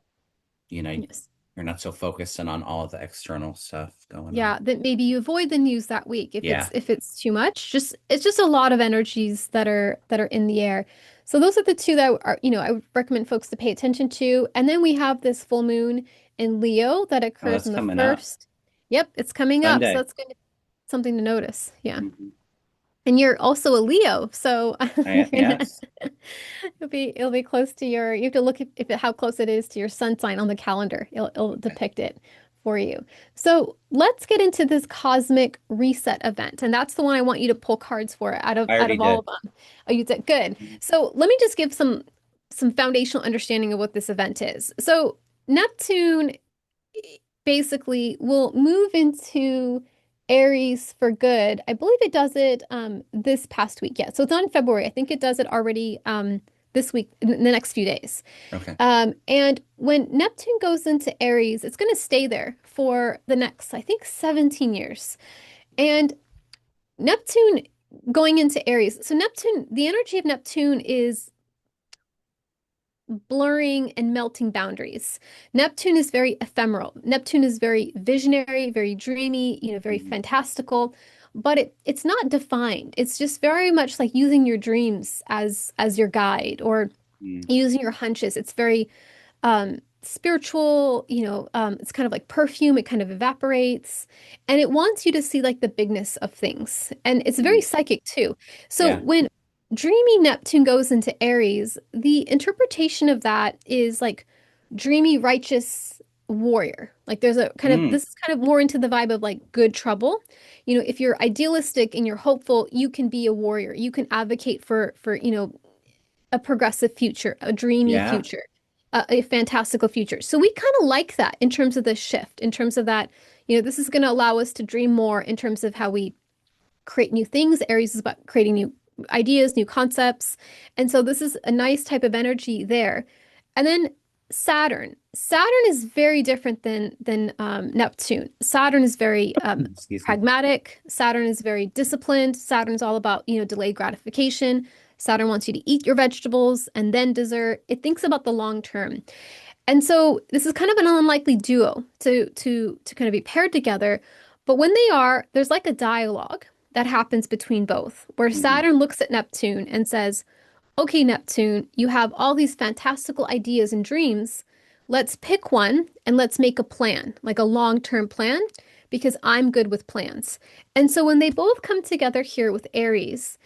you know, yes. you're not so focused in on all of the external stuff going on. Yeah, that maybe you avoid the news that week if it's Yeah. if it's too much. It's just a lot of energies that are in the air. So those are the two that are, I would recommend folks to pay attention to. And then we have this full moon in Leo that Oh, occurs that's on the coming up. first. Yep, it's coming up. So Sunday. that's going to be something to notice. Yeah. Mhm. And you're also a Leo, so you're gonna Yes. it'll be close to your. You have to look if how close it is to your sun sign on the calendar. It'll Okay. depict it for you. So let's get into this cosmic reset event, and that's the one I want you to pull cards for out of I out already of all of did. them. Oh, you did good. Mhm. So let me just give some foundational understanding of what this event is. So Neptune basically will move into Aries for good. I believe it does it this past week. Yeah, so it's on February. I think it does it already this week in the next few days. Okay. And when Neptune goes into Aries, it's going to stay there for the next, I think, 17 years. And Neptune going into Aries. So Neptune, the energy of Neptune is blurring and melting boundaries. Neptune is very ephemeral. Neptune is very visionary, very dreamy, very Mhm. fantastical, but it's not defined. It's just very much like using your dreams as your guide or Mm. using your hunches. It's very spiritual, it's kind of like perfume. It kind of evaporates and it wants you to see like the bigness of things. And it's very Mm. psychic too. So Yeah. when dreamy Neptune goes into Aries, the interpretation of that is like dreamy, righteous warrior. Like there's a kind of, Mm. this is kind of more into the vibe of like good trouble. If you're idealistic and you're hopeful, you can be a warrior. You can advocate for, a progressive future, a dreamy Yeah. future, a fantastical future. So we kind of like that in terms of the shift, in terms of that, This is going to allow us to dream more in terms of how we create new things. Aries is about creating new ideas, new concepts. And so this is a nice type of energy there. And then Saturn. Saturn is very different than Neptune. Saturn is very Excuse me. pragmatic. Saturn is very disciplined. Saturn's all about, delayed gratification. Saturn wants you to eat your vegetables and then dessert. It thinks about the long term. And so this is kind of an unlikely duo to kind of be paired together. But when they are, there's like a dialogue that happens between both, where Mm, Saturn looks at Neptune and says, "Okay, Neptune, you have all these fantastical ideas and dreams. Let's pick one and let's make a plan, like a long-term plan, because I'm good with plans." And so when they both come together here with Aries,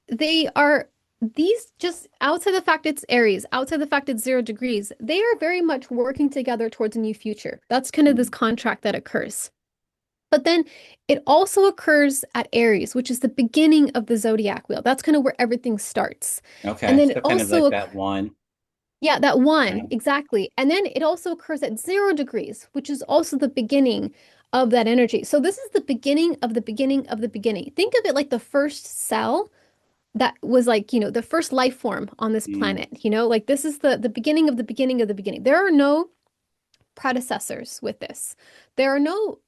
they are these just outside the fact it's Aries, outside the fact it's 0 degrees, they are very much working together towards a new future. That's kind of this mm. contract that occurs. But then it also occurs at Aries, which is the beginning of the zodiac wheel. That's kind of where everything starts. And Okay, then it so kind of also, like that one. yeah, that one, Yeah. exactly. And then it also occurs at 0 degrees, which is also the beginning of that energy. So this is the beginning of the beginning of the beginning. Think of it like the first cell that was like, the first life form on this Mm, planet, like this is the beginning of the beginning of the beginning. There are no predecessors with this. There are no,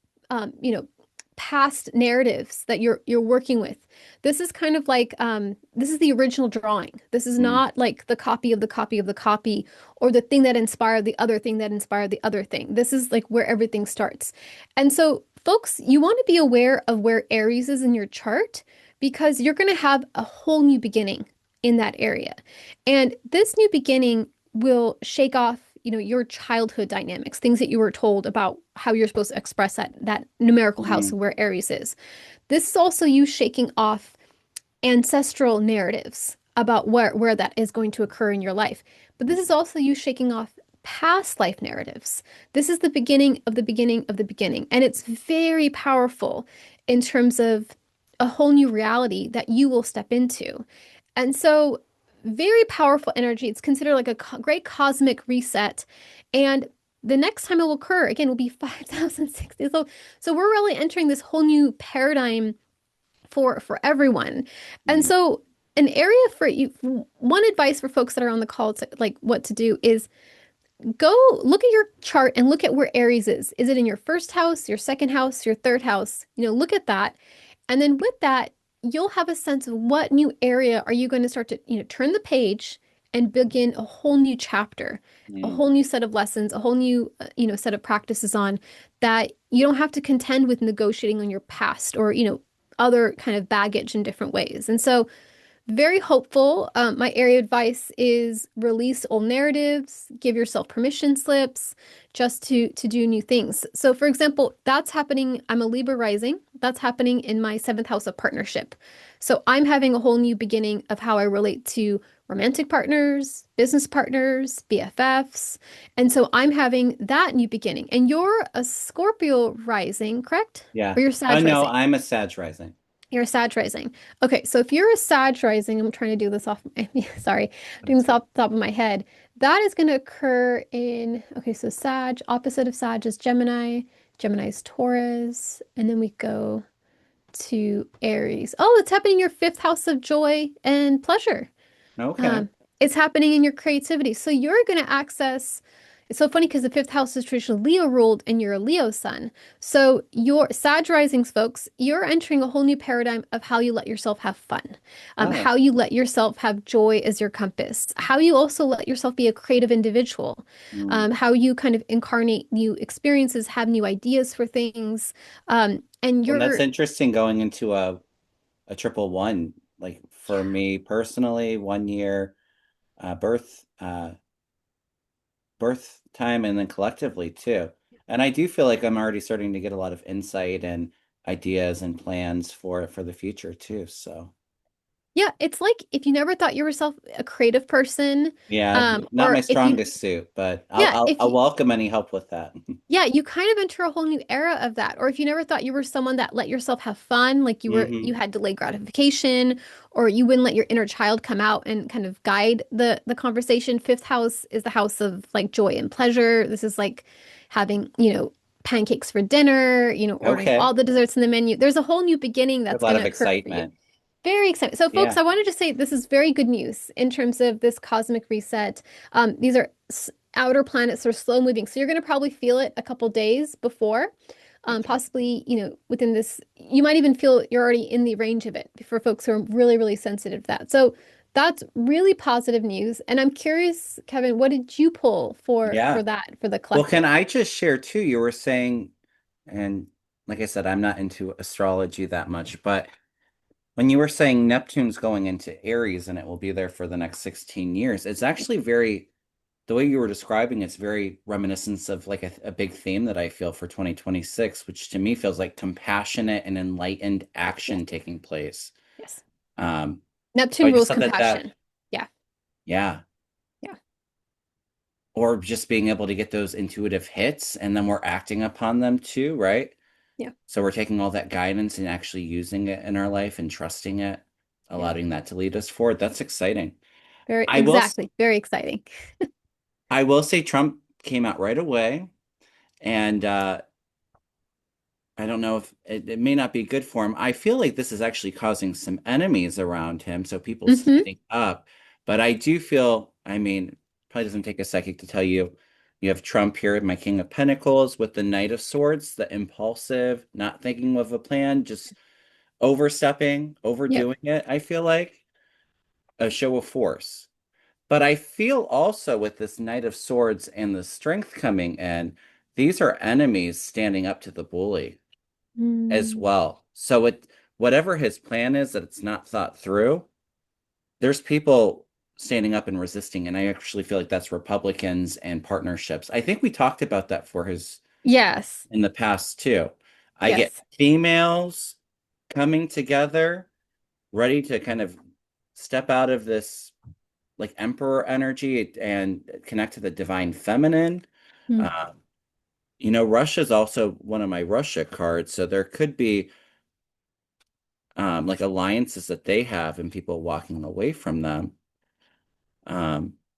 past narratives that you're working with. This is kind of like this is the original drawing. This is mm, not like the copy of the copy of the copy or the thing that inspired the other thing that inspired the other thing. This is like where everything starts. And so, folks, you want to be aware of where Aries is in your chart because you're going to have a whole new beginning in that area. And this new beginning will shake off your childhood dynamics, things that you were told about how you're supposed to express that numerical house mm, of where Aries is. This is also you shaking off ancestral narratives about where that is going to occur in your life. But this is also you shaking off past life narratives. This is the beginning of the beginning of the beginning. And it's very powerful in terms of a whole new reality that you will step into. And so, very powerful energy. It's considered like a great cosmic reset. And the next time it will occur, again, will be 5060. So we're really entering this whole new paradigm for everyone. And mm. so an area for you, one advice for folks that are on the call to like what to do is go look at your chart and look at where Aries is. Is it in your first house, your second house, your third house? Look at that. And then with that, you'll have a sense of what new area are you going to start to, turn the page and begin a whole new chapter, a Mm. whole new set of lessons, a whole new, set of practices on that you don't have to contend with negotiating on your past or, other kind of baggage in different ways. And so very hopeful. My area advice is release old narratives, give yourself permission slips just to do new things. So, for example, that's happening. I'm a Libra rising. That's happening in my seventh house of partnership. So, I'm having a whole new beginning of how I relate to romantic partners, business partners, BFFs. And so, I'm having that new beginning. And you're a Scorpio rising, correct? Yeah. Or you're Oh Sag no, rising? I'm a Sag rising. You're a Sag rising. Okay, so if you're a Sag rising, I'm trying to do this off my, sorry, doing That's this good. off the top of my head. That is going to occur in, okay, so Sag, opposite of Sag is Gemini. Gemini is Taurus. And then we go to Aries. Oh, it's happening in your fifth house of joy and pleasure. Okay. Um, it's happening in your creativity. So you're going to access. It's so funny because the fifth house is traditionally Leo ruled and you're a Leo sun. So your Sag risings, folks, you're entering a whole new paradigm of how you let yourself have fun, Oh. how you let yourself have joy as your compass, how you also let yourself be a creative individual, Mm. how you kind of incarnate new experiences, have new ideas for things. And Well, that's you're, interesting going into a triple one. Like for me personally, 1 year birth birth time and then collectively too. And I do feel like I'm already starting to get a lot of insight and ideas and plans for the future too. So yeah, it's like if you never thought you were yourself a creative person, yeah, not my or if you, strongest suit, but I'll yeah, I'll, if I'll you, welcome any help with that. yeah, you kind of enter a whole new era of that. Or if you never thought you were someone that let yourself have fun, like you Hmm. had delayed gratification, or you wouldn't let your inner child come out and kind of guide the conversation. Fifth house is the house of like joy and pleasure. This is like having, pancakes for dinner, ordering Okay. all the desserts in the menu. There's a whole new beginning A that's lot going of to occur for you. excitement. Very excited. So, folks, Yeah. I wanted to say this is very good news in terms of this cosmic reset. These are outer planets that are slow moving. So, you're going to probably feel it a couple days before, Okay. possibly, within this, you might even feel you're already in the range of it for folks who are really, really sensitive to that. So, that's really positive news. And I'm curious, Kevin, what did you pull for Yeah. that, for the Well, can collective? I just share too? You were saying, and like I said, I'm not into astrology that much, but when you were saying Neptune's going into Aries and it will be there for the next 16 years, it's actually very, the way you were describing it's very reminiscent of like a big theme that I feel for 2026, which to me feels like compassionate and enlightened Yes, action taking place. yes. So I Neptune just rules thought that, compassion. Yeah, yeah, yeah, or just being able to get those intuitive hits and then we're acting upon them too, right? yeah, So we're taking all that guidance and actually using it in our life and trusting it, yeah. allowing that to lead us forward. That's exciting. Very, I will exactly. Very exciting. I will say Trump came out right away and I don't know if it may not be good for him. I feel like this is actually causing some enemies around him, so people Hmm. standing up. But I do feel, I mean, probably doesn't take a second to tell you, you have Trump here, my King of Pentacles, with the Knight of Swords, the impulsive, not thinking of a plan, just overstepping, Yep. overdoing it. I feel like a show of force. But I feel also with this Knight of Swords and the strength coming in, these are enemies standing up to the bully as Mm, well. So whatever his plan is that it's not thought through, there's people standing up and resisting. And I actually feel like that's Republicans and partnerships. I think we talked about that for his yes. in the past too. I get Yes. females coming together, ready to kind of step out of this like emperor energy and connect to the divine feminine. Mm, Uh, Russia's also one of my Russia cards, so there could be like alliances that they have and people walking away from them.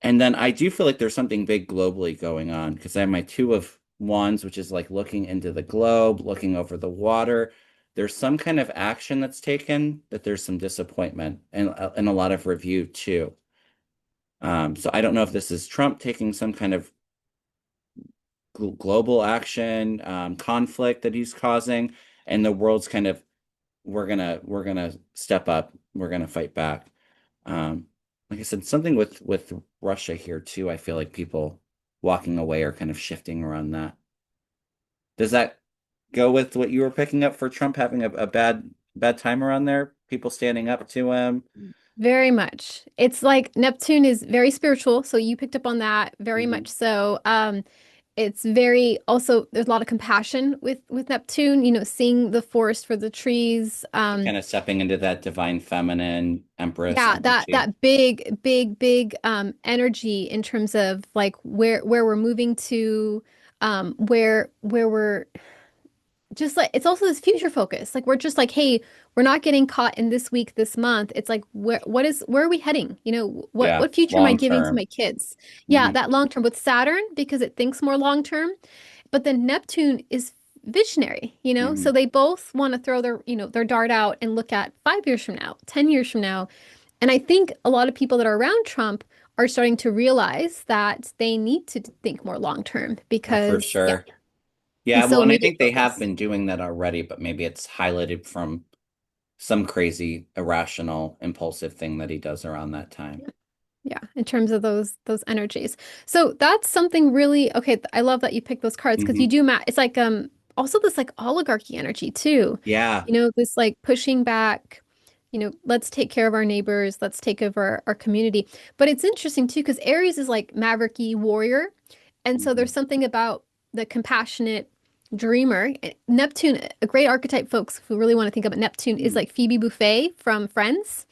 And then I do feel like there's something big globally going on because I have my Two of Wands, which is like looking into the globe, looking over the water. There's some kind of action that's taken, that there's some disappointment and a lot of review too. So I don't know if this is Trump taking some kind of global action, conflict that he's causing, and the world's kind of we're gonna step up, we're gonna fight back. Um, like I said, something with Russia here too. I feel like people walking away are kind of shifting around that. Does that go with what you were picking up for Trump having a bad time around there? People standing up to him. very much. It's like Neptune is very spiritual, so you picked up on that very much Mhm. so. It's very also there's a lot of compassion with Neptune, seeing the forest for the trees. Kind of stepping into that divine feminine empress Yeah, that energy. that big, big, big energy in terms of like where we're moving to, where we're just like it's also this future focus. Like we're just like, hey, we're not getting caught in this week, this month. It's like where are we heading? What Yeah, what future am I long giving to term. my kids? Yeah, Hmm. that long term with Saturn because it thinks more long term, but then Neptune is visionary, Hmm. so they both want to throw their dart out and look at 5 years from now, 10 years from now. And I think a lot of people that are around Trump are starting to realize that they need to think more long term Oh, for because, yeah, sure. Yeah, he's well, so and I immediate think they have focus. been doing that already, but maybe it's highlighted from some crazy, irrational, impulsive thing that he does around that time. Yeah, in terms of those energies. So that's something really okay. I love that you picked those cards because you Hmm. do match. It's like also this like oligarchy energy too. Yeah. This like pushing back, let's take care of our neighbors, let's take over our community. But it's interesting too because Aries is like mavericky warrior. And so Hmm. there's something about the compassionate dreamer. Neptune, a great archetype, folks who really want to think about Neptune is Hmm. like Phoebe Buffay from Friends.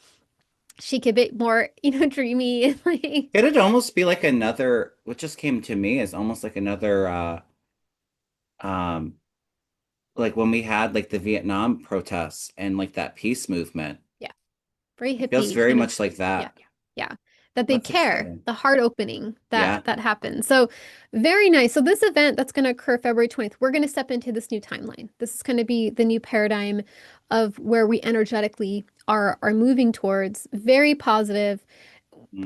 She could be more, dreamy and like Could it almost be like another, what just came to me is almost like another, um, like when we had like the Vietnam protests and like that peace movement. yeah, very It feels hippie very kind of much like yeah, that. yeah. that they That's care, exciting. the heart opening Yeah. that happens. So very nice. So this event that's going to occur February 20th, we're going to step into this new timeline. This is going to be the new paradigm of where we energetically are moving towards. Very positive.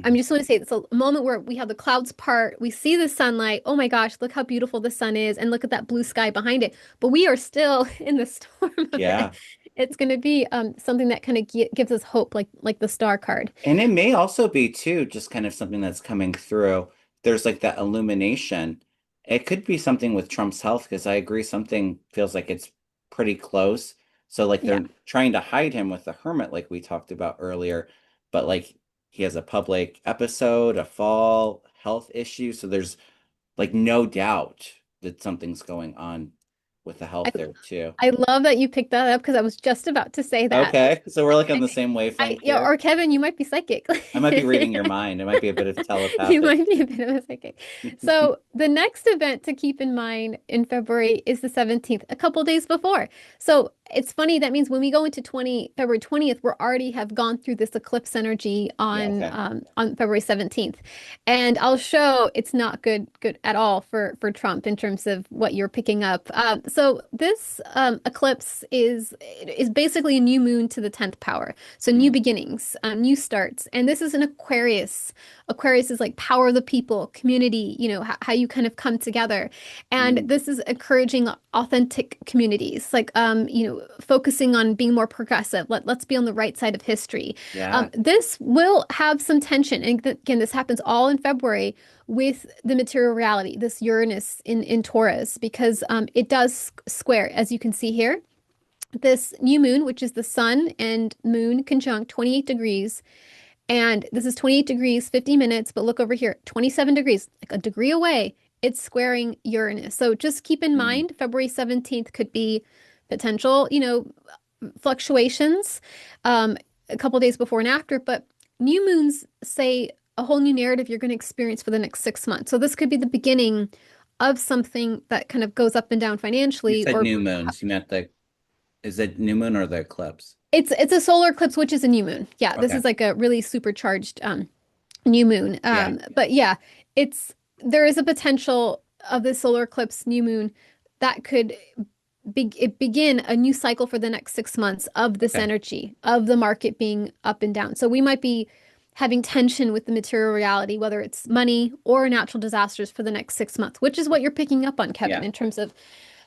I'm Hmm. just want to say it's a moment where we have the clouds part, we see the sunlight. Oh my gosh, look how beautiful the sun is, and look at that blue sky behind it. But we are still in the storm of it. Yeah. It's going to be something that kind of gives us hope, like the star card. And it may also be too, just kind of something that's coming through. There's like that illumination. It could be something with Trump's health because I agree something feels like it's pretty close. So like Yeah. they're trying to hide him with the hermit, like we talked about earlier, but like he has a public episode, a fall health issue. So there's like no doubt that something's going on with the I health there too. I love that you picked that up because I was just about to say that. Okay, so we're like on I the think same wavelength yeah, here. or Kevin, you might be psychic. I might be reading your mind. It might be a bit of You telepathic. might be a bit of a psychic. So the next event to keep in mind in February is the 17th, a couple days before. So it's funny, that means when we go into February 20th, we're already have gone through this eclipse energy Yeah, okay. on February 17th. And I'll show it's not good at all for Trump in terms of what you're picking up. So this eclipse is basically a new moon to the 10th power. So new Mm, beginnings, new starts. And this is an Aquarius. Aquarius is like power of the people, community, how you kind of come together. And mm, this is encouraging authentic communities, like, focusing on being more progressive. Let's be on the right side of history. yeah. This will have some tension. And again, this happens all in February with the material reality, this Uranus in Taurus, because it does square, as you can see here. This new moon, which is the sun and moon conjunct 28 degrees, and this is 28 degrees, 50 minutes, but look over here, 27 degrees, like a degree away, it's squaring Uranus. So just keep in Mm, mind, February 17th could be potential, fluctuations um, a couple days before and after, but new moons say a whole new narrative you're going to experience for the next 6 months. So this could be the beginning of something that kind of goes up and down you financially, said or new moons. You meant is it new moon or the eclipse? it's a solar eclipse, which is a new moon. Yeah, this Okay. is like a really supercharged new moon. Yeah. But yeah, it's there is a potential of this solar eclipse new moon that could begin a new cycle for the next 6 months of this Okay. energy of the market being up and down. So we might be having tension with the material reality, whether it's money or natural disasters for the next 6 months, which is what you're picking up on, Kevin, Yeah. in terms of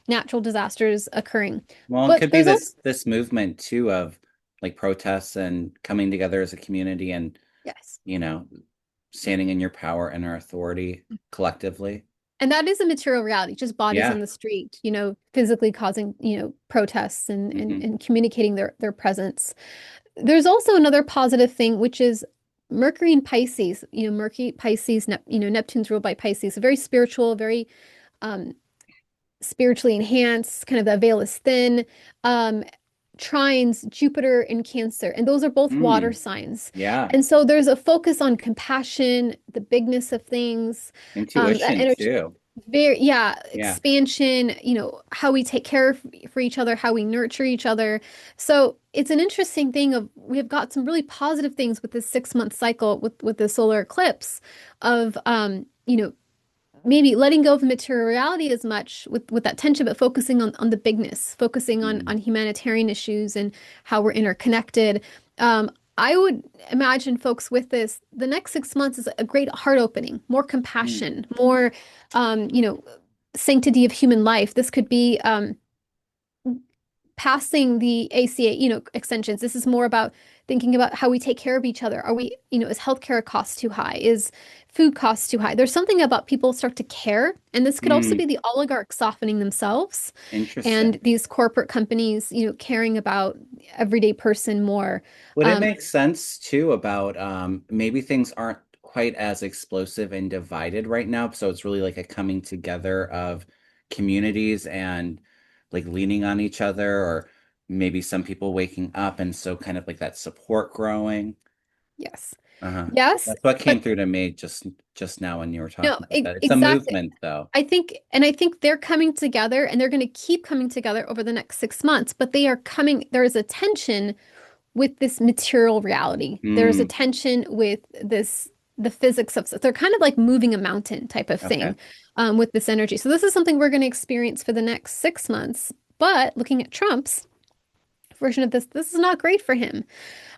natural disasters occurring. Well, it But could be there's also, this movement too of like protests and coming together as a community and, yes. you know, standing in your power and our authority collectively. And that is a material reality, just bodies Yeah. on the street, physically causing, protests and, Hmm. and communicating their presence. There's also another positive thing, which is Mercury in Pisces. Mercury, Pisces, Neptune's ruled by Pisces, very spiritual, very um, spiritually enhanced, kind of the veil is thin. Um, Trines Jupiter and Cancer, and those are both water Mm, signs. yeah. And so there's a focus on compassion, the bigness of things, that Intuition energy. too. Very, yeah, Yeah. expansion, how we take care for each other, how we nurture each other. So it's an interesting thing of we have got some really positive things with this 6 month cycle with the solar eclipse of maybe letting go of materiality as much with that tension, but focusing on the bigness, focusing Mm, on humanitarian issues and how we're interconnected. Um, I would imagine folks with this, the next 6 months is a great heart opening, more mm, compassion, more, sanctity of human life. This could be passing the ACA, extensions. This is more about thinking about how we take care of each other. Are we, is healthcare costs too high? Is food costs too high? There's something about people start to care, and this could also mm. be the oligarchs softening themselves and Interesting. these corporate companies, caring about everyday person more. Would it Um, make sense too about maybe things aren't quite as explosive and divided right now, so it's really like a coming together of communities and like leaning on each other, or maybe some people waking up and so kind of like that support growing. yes, Uh-huh. yes, That's what came but through to me just now when you were no, talking about that. It's a exactly. movement though. I think they're coming together and they're going to keep coming together over the next 6 months, but there is a tension with this material reality. There is a Mm, tension with this. the physics of, they're kind of like moving a mountain type of Okay. thing with this energy. So this is something we're going to experience for the next 6 months. But looking at Trump's version of this, this is not great for him.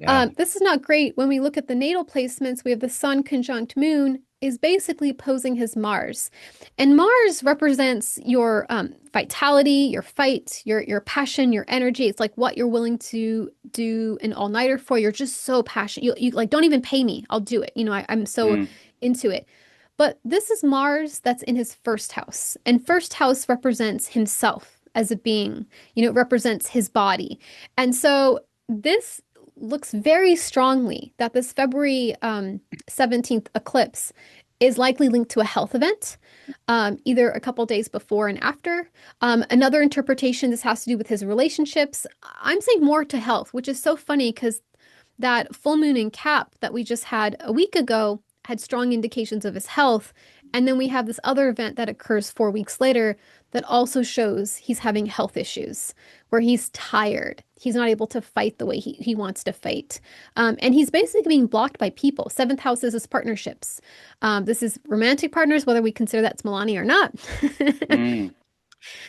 Yeah. This is not great. When we look at the natal placements, we have the Sun conjunct Moon is basically opposing his Mars. And Mars represents your vitality, your fight, your passion, your energy. It's like what you're willing to do an all-nighter for. You're just so passionate. You like, don't even pay me. I'll do it. I'm so Mm, into it. But this is Mars that's in his first house. And first house represents himself as a being. It represents his body. And so this looks very strongly that this February 17th eclipse is likely linked to a health event, either a couple days before and after. Another interpretation, this has to do with his relationships. I'm saying more to health, which is so funny because that full moon in Cap that we just had a week ago had strong indications of his health. And then we have this other event that occurs 4 weeks later that also shows he's having health issues, where he's tired. He's not able to fight the way he wants to fight. And he's basically being blocked by people. Seventh house is his partnerships. This is romantic partners, whether we consider that's Melania or not. mm,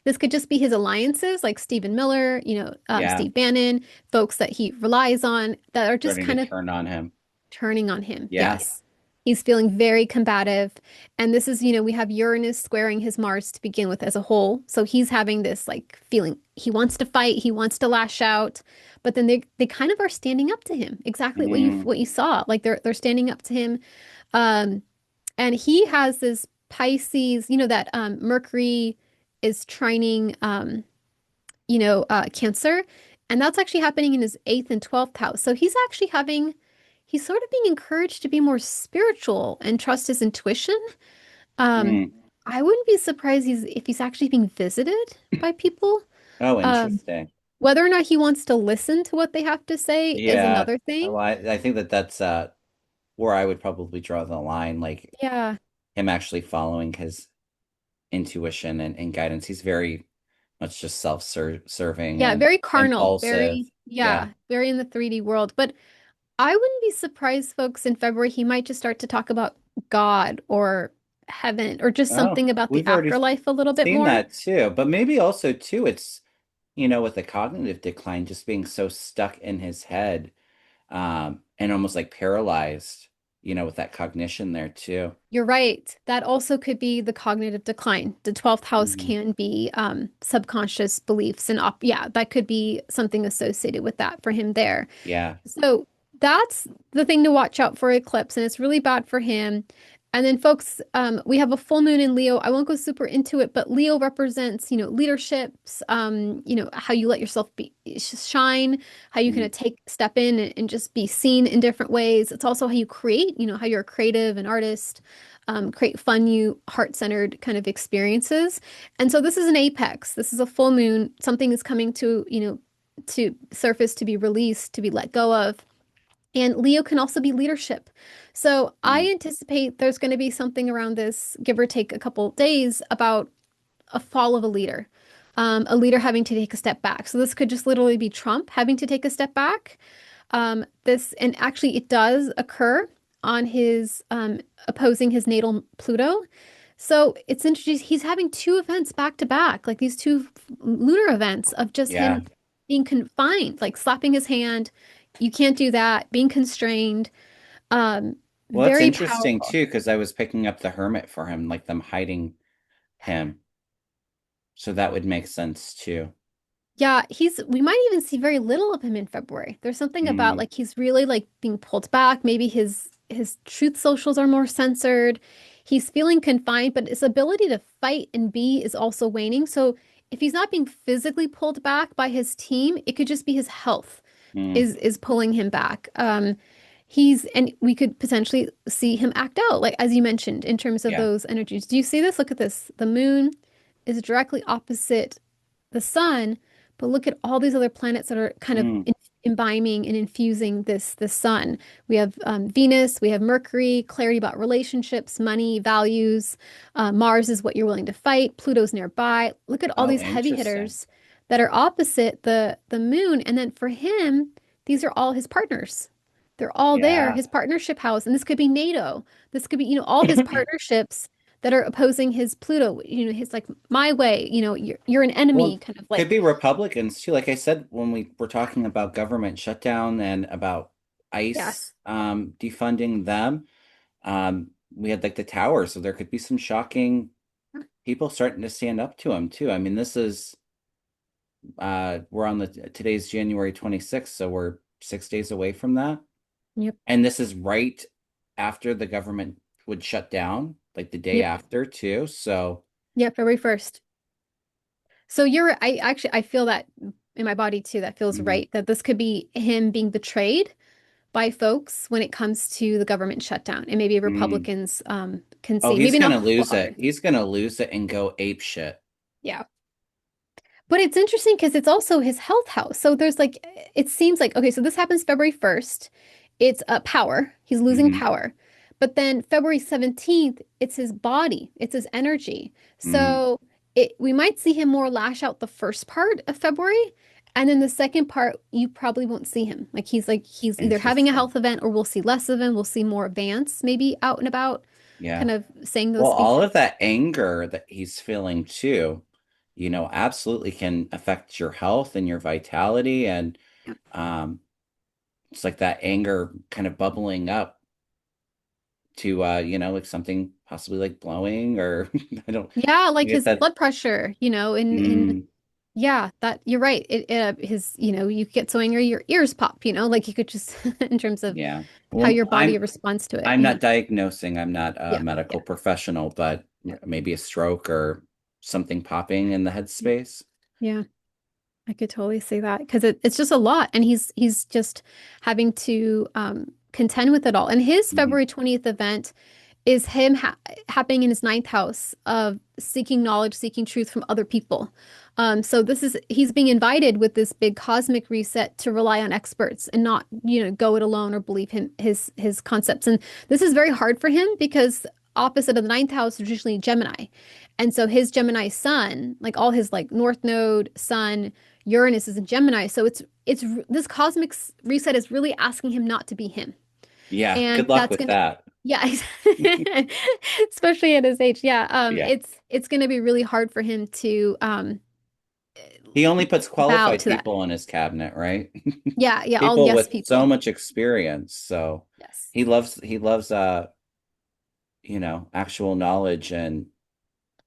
This could just be his alliances, like Stephen Miller, yeah. Steve Bannon, folks that he relies on that are just Starting to kind of turn on him. turning on him. Yeah. Yes. He's feeling very combative. And this is, we have Uranus squaring his Mars to begin with as a whole. So he's having this like feeling he wants to fight, he wants to lash out, but then they kind of are standing up to him. Exactly Mm, what you saw. Like they're standing up to him. Um, and he has this Pisces, that Mercury is trining Cancer. And that's actually happening in his eighth and 12th house. So he's sort of being encouraged to be more spiritual and trust his intuition. Um, mm. I wouldn't be surprised if he's actually being visited by people. Oh, Um, interesting. Whether or not he wants to listen to what they have to say is Yeah. another Well, thing. I think that's where I would probably draw the line, like Yeah. him actually following his intuition and guidance. He's very much just self-serving Yeah, and very carnal, impulsive. Yeah. very in the 3D world. But I wouldn't be surprised, folks, in February, he might just start to talk about God or heaven or just Oh, something about the we've already afterlife a little bit seen more. that too. But maybe also too, it's, with the cognitive decline, just being so stuck in his head, and almost like paralyzed, with that cognition there too. You're right. That also could be the cognitive decline. The 12th house Mhm. can be subconscious beliefs and yeah, that could be something associated with that for him there. Yeah. So that's the thing to watch out for eclipse, and it's really bad for him. And then, folks, we have a full moon in Leo. I won't go super into it, but Leo represents, leaderships, how you let yourself be shine, how you Mm, can take step in and just be seen in different ways. It's also how you create, how you're a creative, an artist, create fun, new heart-centered kind of experiences. And so this is an apex. This is a full moon. Something is coming to surface, to be released, to be let go of. And Leo can also be leadership. So I mm. anticipate there's going to be something around this, give or take a couple days, about a fall of a leader having to take a step back. So this could just literally be Trump having to take a step back. And actually, it does occur on his opposing his natal Pluto. So it's interesting. He's having two events back to back, like these two lunar events of just Yeah. him being confined, like slapping his hand. You can't do that, being constrained. Um, Well, it's Very interesting powerful. too, because I was picking up the hermit for him, like them hiding him. So that would make sense too. Yeah, we might even see very little of him in February. There's something about Mm, like he's really like being pulled back. Maybe his truth socials are more censored. He's feeling confined, but his ability to fight and be is also waning. So if he's not being physically pulled back by his team, it could just be his health mm, is pulling him back. And we could potentially see him act out, like as you mentioned, in terms of yeah. those energies. Do you see this? Look at this. The moon is directly opposite the sun, but look at all these other planets that are kind of Mm, imbibing and infusing this sun. We have Venus, we have Mercury, clarity about relationships, money, values. Mars is what you're willing to fight. Pluto's nearby. Look at all oh, these heavy interesting. hitters that are opposite the moon, and then for him, these are all his partners. They're all there. Yeah. His partnership house, and this could be NATO. This could be, all his partnerships that are opposing his Pluto. His like my way. You're an enemy, Well, kind of could be like Republicans too. Like I said, when we were talking about government shutdown and about ICE yes, defunding them, we had like the tower, so there could be some shocking people starting to stand up to him too. I mean, this is we're on the today's January 26th, so we're 6 days away from that. yep, And this is right after the government would shut down, like the day yep, after too. So, yep. February 1st. So I feel that in my body too. That feels mhm, right. That this could be him being betrayed by folks when it comes to the government shutdown, and maybe mm. Republicans can Oh, see. he's Maybe not gonna well, lose it. others. He's gonna lose it and go ape shit. Yeah. But it's interesting because it's also his health house. So there's like, it seems like, okay, so this happens February 1st. It's power. He's losing Hmm. power. But then February 17th, it's his body, it's his energy. Mm. So we might see him more lash out the first part of February. And then the second part, you probably won't see him. He's either having a Interesting. health event or we'll see less of him. We'll see more Vance maybe out and about, Yeah. kind of saying Well, those all speeches. of that anger that he's feeling too, absolutely can affect your health and your vitality. And Yeah. um, it's like that anger kind of bubbling up to like something possibly like blowing or I don't Yeah, like get his that. blood pressure, in Mm, yeah, that you're right. His, you get so angry your ears pop, like you could just in terms of yeah. how Well, your body responds to it. I'm not diagnosing. I'm not a Yeah, medical yeah, professional, but yeah, maybe a stroke or something popping in the yeah. headspace. Yeah, I could totally see that because it's just a lot, and he's just having to contend with it all. And his Mhm. February 20th event is him happening in his ninth house of seeking knowledge, seeking truth from other people. So he's being invited with this big cosmic reset to rely on experts and not, go it alone or believe his concepts. And this is very hard for him because opposite of the ninth house is usually Gemini. And so his Gemini sun, like all his like North Node, Sun, Uranus is in Gemini. So it's this cosmic reset is really asking him not to be him. Yeah, And good luck that's with gonna, that. yeah, especially at his age. Yeah, Yeah. it's gonna be really hard for him to He only puts bow qualified to that. people in his cabinet, right? Yeah, yeah, all People yes with so people. much experience. So Yes. he loves actual knowledge and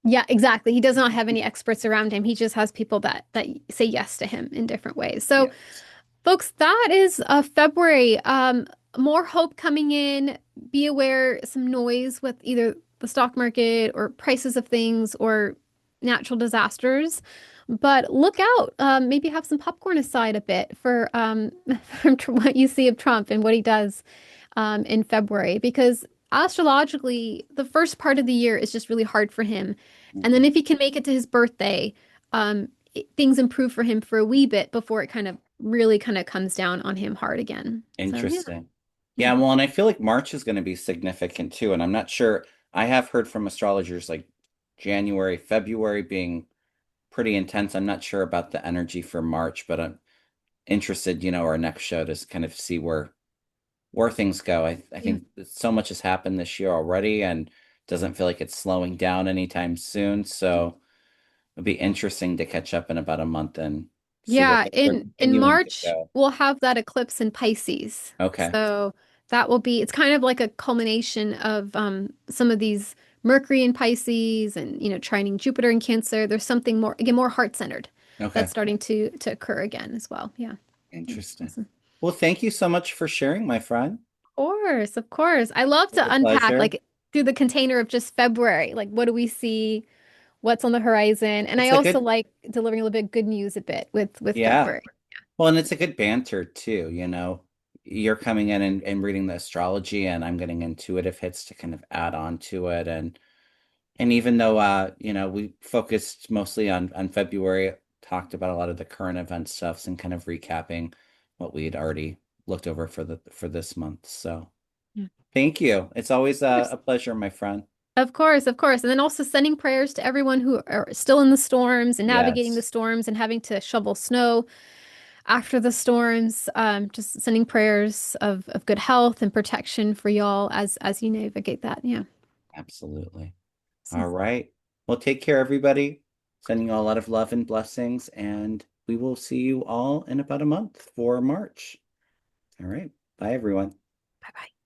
Yeah, exactly. He does not have any experts around him. He just has people that say yes to him in different ways. So, yeah. folks, that is February. More hope coming in. Be aware, some noise with either the stock market or prices of things or natural disasters. But look out. Maybe have some popcorn aside a bit for from what you see of Trump and what he does in February, because astrologically, the first part of the year is just really hard for him. And then Mhm. if he can make it to his birthday, things improve for him for a wee bit before it kind of really kind of comes down on him hard again. So yeah, Interesting. yeah, Yeah, well, and I feel like March is going to be significant too. And I'm not sure. I have heard from astrologers like January, February being pretty intense. I'm not sure about the energy for March, but I'm interested, our next show to kind of see where things go. I yeah, think that so much has happened this year already and doesn't feel like it's slowing down anytime soon. So it'll be interesting to catch up in about a month and see where yeah. things are In continuing to March, go. we'll have that eclipse in Pisces. Okay. So that will be, it's kind of like a culmination of some of these Mercury in Pisces and trining Jupiter in Cancer. There's something more, again, more heart-centered that's Okay. starting to occur again as well. Yeah. Yeah. Interesting. Awesome. Well, thank you so much for sharing, my friend. Of course, of course. I love It was to a unpack pleasure. like through the container of just February. Like, what do we see? What's on the horizon? And I It's a also good, like delivering a little bit of good news a bit with yeah. February. Well, and it's a good banter too, you know. You're coming in and reading the astrology, and I'm getting intuitive hits to kind of add on to it. And even though we focused mostly on February, talked about a lot of the current event stuffs and kind of recapping what we had already looked over for this month. So Yeah. thank you. It's always Of course. a pleasure, my friend. Of course, of course. And then also sending prayers to everyone who are still in the storms and navigating the Yes. storms and having to shovel snow after the storms, just sending prayers of good health and protection for y'all as you navigate that. Yeah. Absolutely. So, All right. Well, take care, everybody. Sending you all a lot of love and blessings, and we will see you all in about a month for March. All right. Bye, everyone. bye bye.